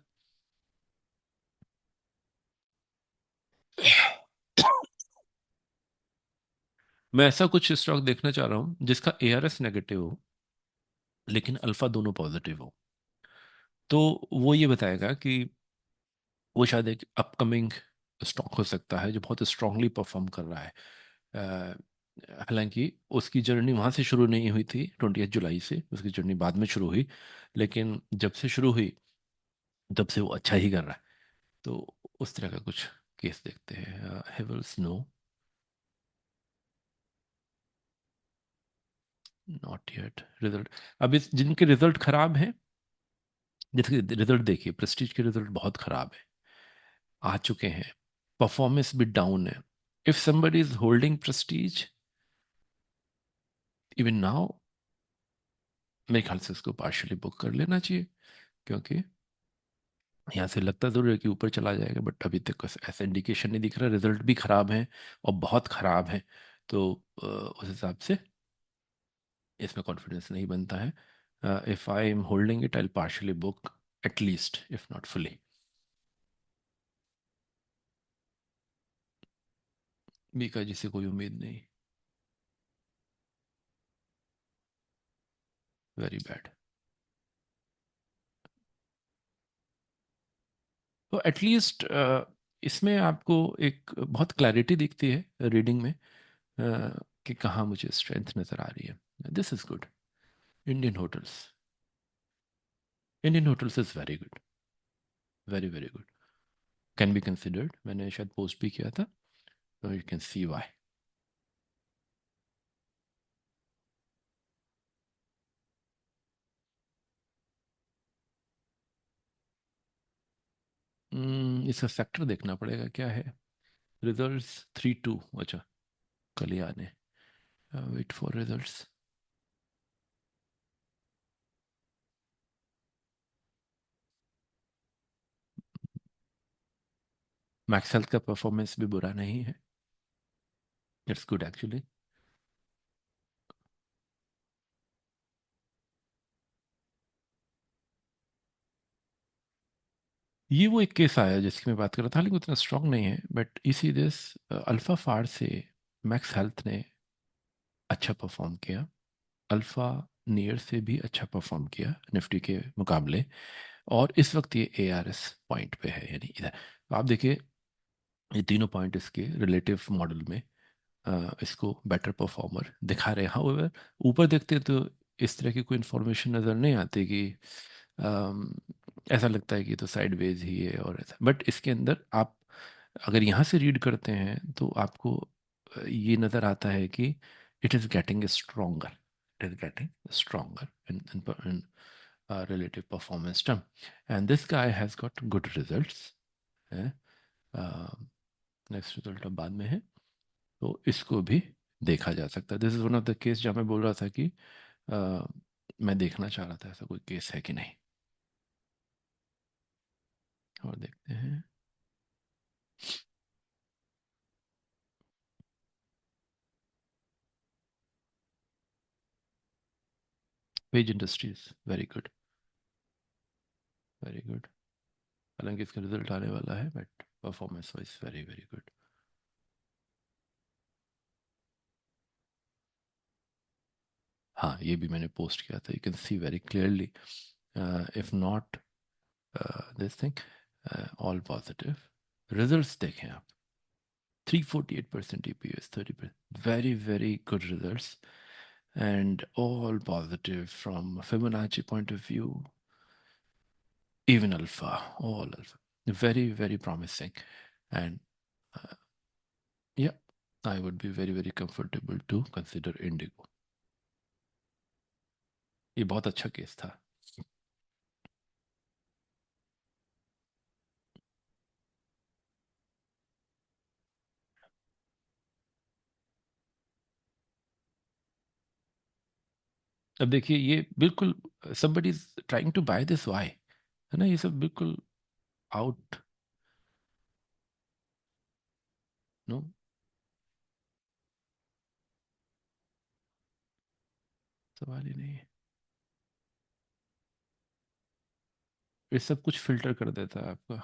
मैं ऐसा कुछ स्टॉक देखना चाह रहा हूँ जिसका एआरएस नेगेटिव हो लेकिन अल्फा दोनों पॉजिटिव हो, तो वो ये बताएगा कि वो शायद एक अपकमिंग स्टॉक हो सकता है जो बहुत स्ट्रांगली परफॉर्म कर रहा है। हालांकि उसकी जर्नी वहाँ से शुरू नहीं हुई थी, 20 जुलाई से उसकी जर्नी बाद में शुरू हुई, लेकिन जब से शुरू हुई तब से वो अच्छा ही कर रहा है। तो उस तरह का कुछ केस देखते हैं। Havells no, not yet result. अब इस जिनके रिजल्ट खराब हैं, जैसे रिजल्ट देखिए, प्रेस्टीज के रिजल्ट बहुत खराब है, आ चुके हैं, परफॉर्मेंस भी डाउन है। If somebody is holding Prestige even now, मेरे ख्याल से उसको पार्शली बुक कर लेना चाहिए, क्योंकि यहाँ से लगता जरूर है कि ऊपर चला जाएगा, बट अभी तक ऐसा इंडिकेशन नहीं दिख रहा। रिजल्ट भी खराब है और बहुत खराब है, तो उस हिसाब से इसमें कॉन्फिडेंस नहीं बनता है। If I am holding it, I partially book at least, if not fully. बीका जी से कोई उम्मीद नहीं, वेरी बैड। तो एटलीस्ट इसमें आपको एक बहुत क्लैरिटी दिखती है रीडिंग में, कि कहाँ मुझे स्ट्रेंथ नज़र आ रही है। This is good. Indian hotels, Indian hotels is very good, very very good, can be considered. मैंने शायद पोस्ट भी किया था, तो यू कैन सी वाई। इसका सेक्टर देखना पड़ेगा क्या है। रिजल्ट्स 3-2, अच्छा कल ही आने, wait for results. Max Health का परफॉर्मेंस भी बुरा नहीं है, इट्स गुड एक्चुअली। ये वो एक केस आया जिसकी मैं बात कर रहा था, लेकिन उतना स्ट्रांग नहीं है, बट इसी दिस अल्फा फार से मैक्स हेल्थ ने अच्छा परफॉर्म किया, अल्फा नियर से भी अच्छा परफॉर्म किया निफ्टी के मुकाबले, और इस वक्त ये एआरएस पॉइंट पे है, यानी इधर। तो आप देखिए, ये तीनों पॉइंट इसके रिलेटिव मॉडल में इसको बेटर परफॉर्मर दिखा रहे हैं। हाउएवर ऊपर देखते हैं तो इस तरह की कोई इन्फॉर्मेशन नज़र नहीं आती कि अम, ऐसा लगता है कि तो साइडवेज ही है और ऐसा, बट इसके अंदर आप अगर यहाँ से रीड करते हैं तो आपको ये नज़र आता है कि it is getting stronger, it is getting stronger in relative performance term, and this guy has got good results। Next result अब बाद में है, तो इसको भी देखा जा सकता है। This is one of the case जहाँ मैं बोल रहा था कि मैं देखना चाह रहा था ऐसा कोई केस है कि नहीं। और देखते हैं, page industries very good, very good. हालांकि इसका रिजल्ट आने वाला है, but performance wise very very good. हाँ, ये भी मैंने पोस्ट किया था, you can C very clearly, if not this thing, all positive. Results देखें आप, 348% EPS, 30%. Very, very good results. And all positive from Fibonacci point of view, even alpha, all alpha. Very, very promising. And yeah, I would be very, very comfortable to consider Indigo. ये बहुत अच्छा case था. अब देखिए ये बिल्कुल somebody is trying to buy this, why? है ना, ये सब बिल्कुल out, no? सवाल ही नहीं है. ये सब कुछ फिल्टर कर देता है आपका.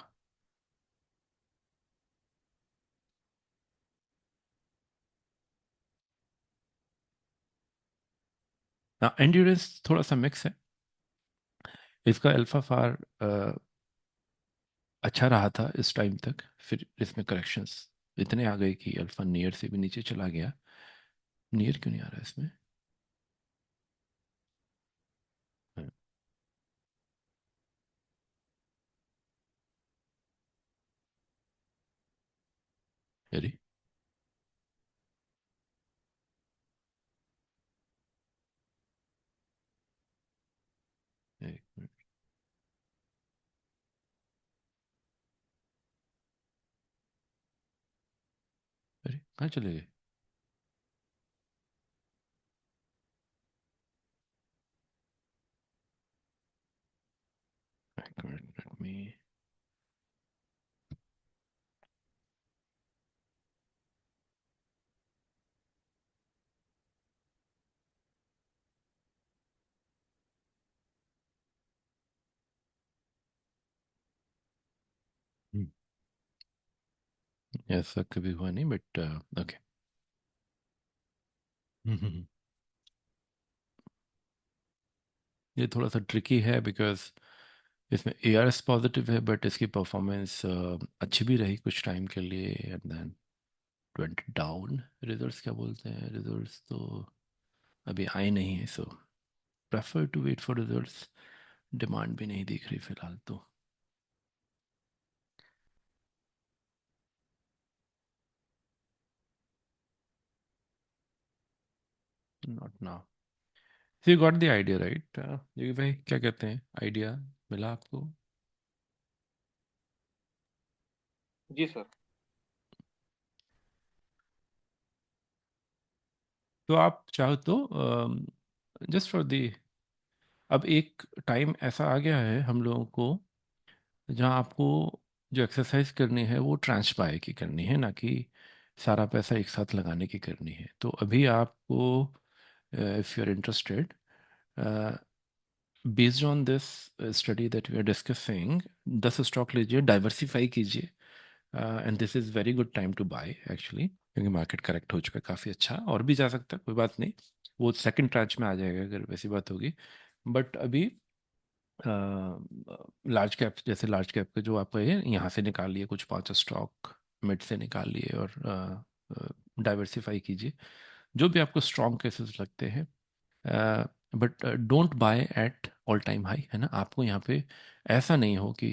हाँ, एंड्योरेंस थोड़ा सा मिक्स है. इसका अल्फा फार अच्छा रहा था इस टाइम तक, फिर इसमें करेक्शंस इतने आ गए कि अल्फा नियर से भी नीचे चला गया. नियर क्यों नहीं आ रहा है इसमें? हाँ, अरे एक मिनट, अरे कहाँ चले गए? एक मिनट, let me, ऐसा कभी हुआ नहीं, बट ओके. ये थोड़ा सा ट्रिकी है बिकॉज इसमें ARS पॉजिटिव है, बट इसकी परफॉर्मेंस अच्छी भी रही कुछ टाइम के लिए, and then went down. Results क्या बोलते हैं? रिजल्ट्स तो अभी आए नहीं है, so prefer to wait for results. Demand भी नहीं दिख रही फिलहाल तो. Not now. So you got the idea, right? Yogi भाई क्या कहते हैं? आइडिया मिला आपको? जी सर. तो आप चाहो तो जस्ट फॉर दी, अब एक टाइम ऐसा आ गया है हम लोगों को जहाँ आपको जो एक्सरसाइज करनी है वो ट्रांसपायर की करनी है, ना कि सारा पैसा एक साथ लगाने की करनी है. तो अभी आपको if you are interested, based on this study that we are discussing, 10 stock लीजिए, डाइवर्सिफाई कीजिए. And this is very good time to buy actually, क्योंकि मार्केट करेक्ट हो चुका है काफ़ी अच्छा, और भी जा सकता है, कोई बात नहीं. वो सेकंड ट्रांच में आ जाएगा अगर वैसी बात होगी. बट अभी लार्ज कैप, जैसे लार्ज कैप के जो आपको है यहाँ से निकाल लिए कुछ 5 स्टॉक, मिड से निकाल लिए, और डाइवर्सिफाई कीजिए जो भी आपको स्ट्रॉन्ग केसेस लगते हैं. But don't by at all time high, है ना. आपको यहाँ पे ऐसा नहीं हो कि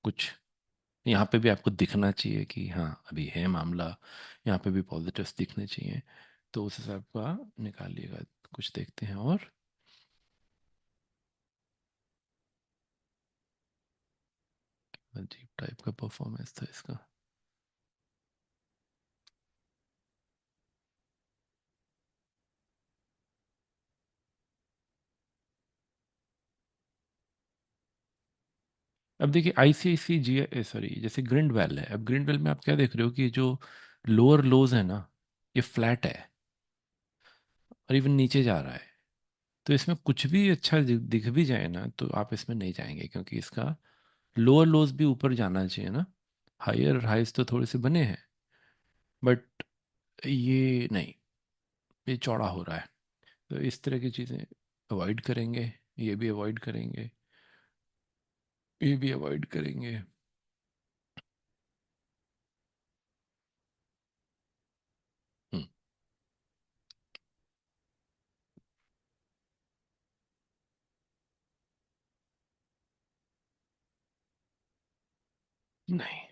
कुछ यहाँ पे भी आपको दिखना चाहिए कि हाँ अभी है मामला, यहाँ पे भी पॉजिटिव्स दिखने चाहिए, तो उस हिसाब का निकालिएगा. कुछ देखते हैं. और अजीब टाइप का परफॉर्मेंस था इसका. अब देखिए ICICI जी, सॉरी, जैसे ग्रिंडवेल है. अब ग्रिंडवेल में आप क्या देख रहे हो कि जो लोअर लोज है ना, ये फ्लैट है और इवन नीचे जा रहा है. तो इसमें कुछ भी अच्छा दिख भी जाए ना, तो आप इसमें नहीं जाएंगे, क्योंकि इसका लोअर लोज भी ऊपर जाना चाहिए ना. हायर हाइज तो थोड़े से बने हैं, बट ये नहीं, ये चौड़ा हो रहा है. तो इस तरह की चीज़ें अवॉइड करेंगे. ये भी अवॉइड करेंगे, ये भी अवॉइड करेंगे. नहीं।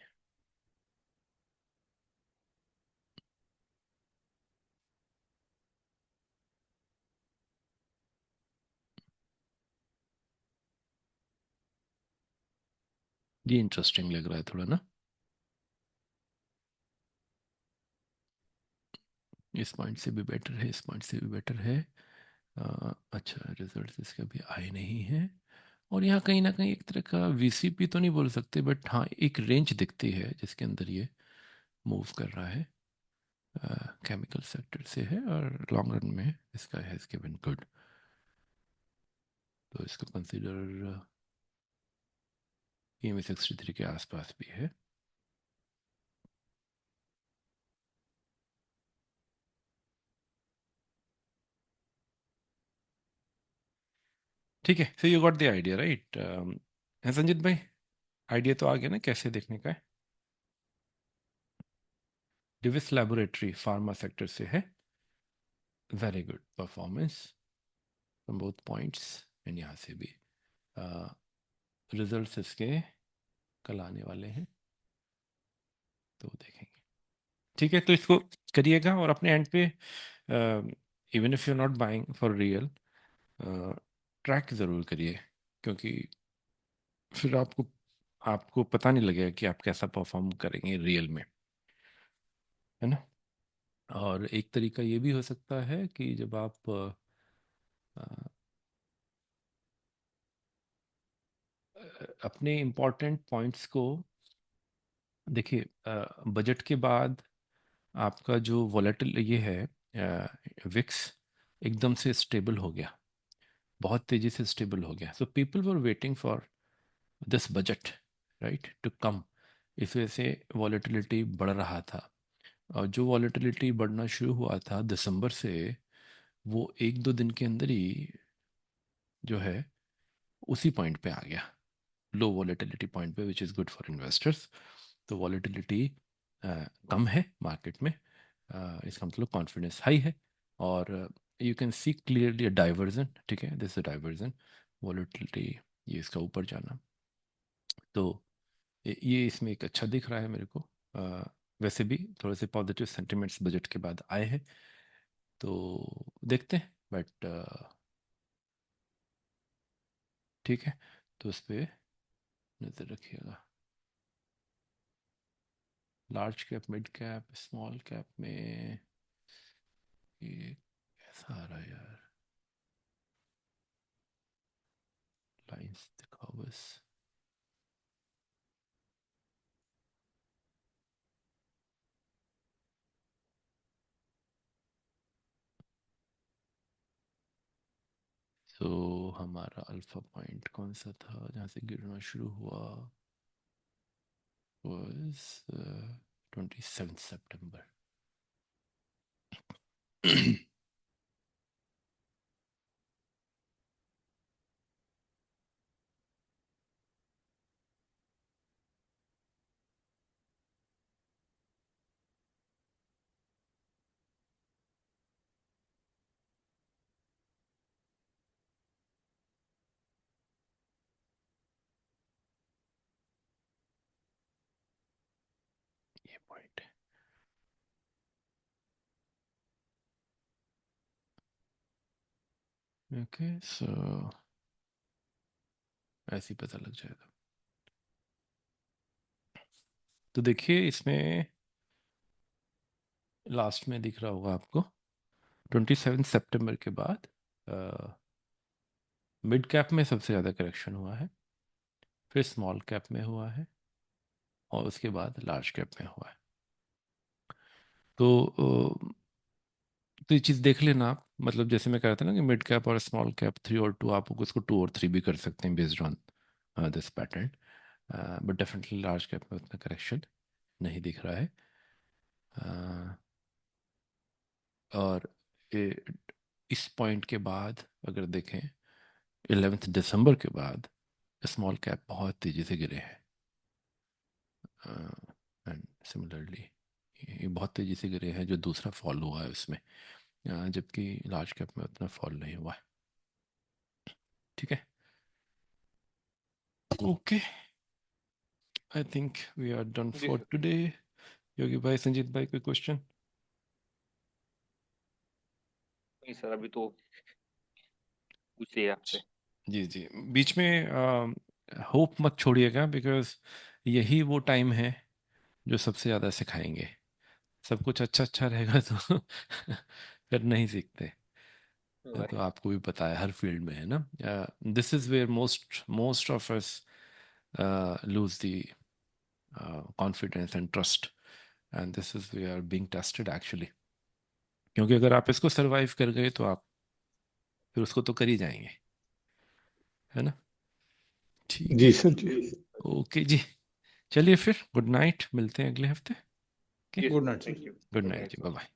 ये इंटरेस्टिंग लग रहा है थोड़ा ना। इस पॉइंट से भी बेटर है, इस पॉइंट से भी बेटर है। अच्छा, रिजल्ट इसके अभी आए नहीं हैं। और यहाँ कहीं ना कहीं एक तरह का वीसीपी तो नहीं बोल सकते, बट हाँ एक रेंज दिखती है जिसके अंदर ये मूव कर रहा है। केमिकल सेक्टर से है और लॉन्ग रन में इसका हैज़ गिवन गुड। तो इसको कंसिडर EMA 63 के आसपास भी है। ठीक है, so you got the idea right. Sanjeet भाई, आइडिया तो आ गया ना कैसे देखने का है। डिविस लेबोरेटरी फार्मा सेक्टर से है। Very good performance from both points. And यहाँ से भी रिजल्ट्स इसके कल आने वाले हैं, तो देखेंगे। ठीक है, तो इसको करिएगा और अपने एंड पे even if you not buying for real, track ज़रूर करिए, क्योंकि फिर आपको आपको पता नहीं लगेगा कि आप कैसा परफॉर्म करेंगे रियल में, है ना। और एक तरीका ये भी हो सकता है कि जब आप अपने इम्पोर्टेंट पॉइंट्स को देखिए, बजट के बाद आपका जो वॉलेटिल ये है, विक्स एकदम से स्टेबल हो गया, बहुत तेज़ी से स्टेबल हो गया। So people were waiting for this budget right to come. इस वजह से वॉलेटिलिटी बढ़ रहा था, और जो वॉलेटिलिटी बढ़ना शुरू हुआ था दिसंबर से, वो एक दो दिन के अंदर ही जो है उसी पॉइंट पे आ गया, लो वॉलेटिलिटी पॉइंट पे, which is good for investors. तो वॉलेटिलिटी कम है मार्केट में, इसका मतलब कॉन्फिडेंस हाई है। और you can see clearly a diversion, ठीक है, दिस इज डाइवर्जन वॉलेटिलिटी, ये इसका ऊपर जाना। तो ये इसमें एक अच्छा दिख रहा है मेरे को। वैसे भी थोड़े से पॉजिटिव सेंटिमेंट्स बजट के बाद आए हैं, तो देखते हैं। बट ठीक है, तो उस पर नज़र रखिएगा। Large cap, mid cap, small cap में ये कैसा आ रहा है यार, लाइंस दिखाओ बस। सो हमारा अल्फा पॉइंट कौन सा था जहाँ से गिरना शुरू हुआ, was 27 सितंबर। ये पॉइंट है। ओके, सो ऐसे ही पता लग जाएगा। तो देखिए इसमें लास्ट में दिख रहा होगा आपको 27 सितंबर के बाद मिड कैप में सबसे ज़्यादा करेक्शन हुआ है, फिर स्मॉल कैप में हुआ है, और उसके बाद लार्ज कैप में हुआ है। तो तो ये चीज़ देख लेना आप, मतलब जैसे मैं कह रहा था ना कि मिड कैप और स्मॉल कैप 3 और 2, आप उसको 2 और 3 भी कर सकते हैं based on this pattern. But definitely large cap में उतना करेक्शन नहीं दिख रहा है। uh, और ये, इस पॉइंट के बाद अगर देखें 11 दिसंबर के बाद स्मॉल कैप बहुत तेज़ी से गिरे हैं, एंड सिमिलरली ये बहुत तेज़ी से गिरे हैं जो दूसरा फॉल हुआ है उसमें, जबकि लार्ज कैप में उतना फॉल नहीं हुआ है। ठीक है, okay. I think we are done जी फॉर सर। टुडे। योगी भाई, संजीत भाई, कोई क्वेश्चन? नहीं सर, अभी तो पूछिए आपसे। जी जी, बीच में होप मत छोड़िएगा, बिकॉज यही वो टाइम है जो सबसे ज़्यादा सिखाएंगे। सब कुछ अच्छा अच्छा रहेगा तो फिर नहीं सीखते। तो आपको भी पता है, हर फील्ड में है ना, this is where most most of us lose the confidence and trust, and this is we are being tested actually. क्योंकि अगर आप इसको सरवाइव कर गए तो आप फिर उसको तो कर ही जाएंगे, है ना? ठीक जी है, सर जी। ओके जी। चलिए फिर, गुड नाइट, मिलते हैं अगले हफ्ते। ओके, जी good sir, night sir. Thank you. Good good night night जी, सर। Bye bye.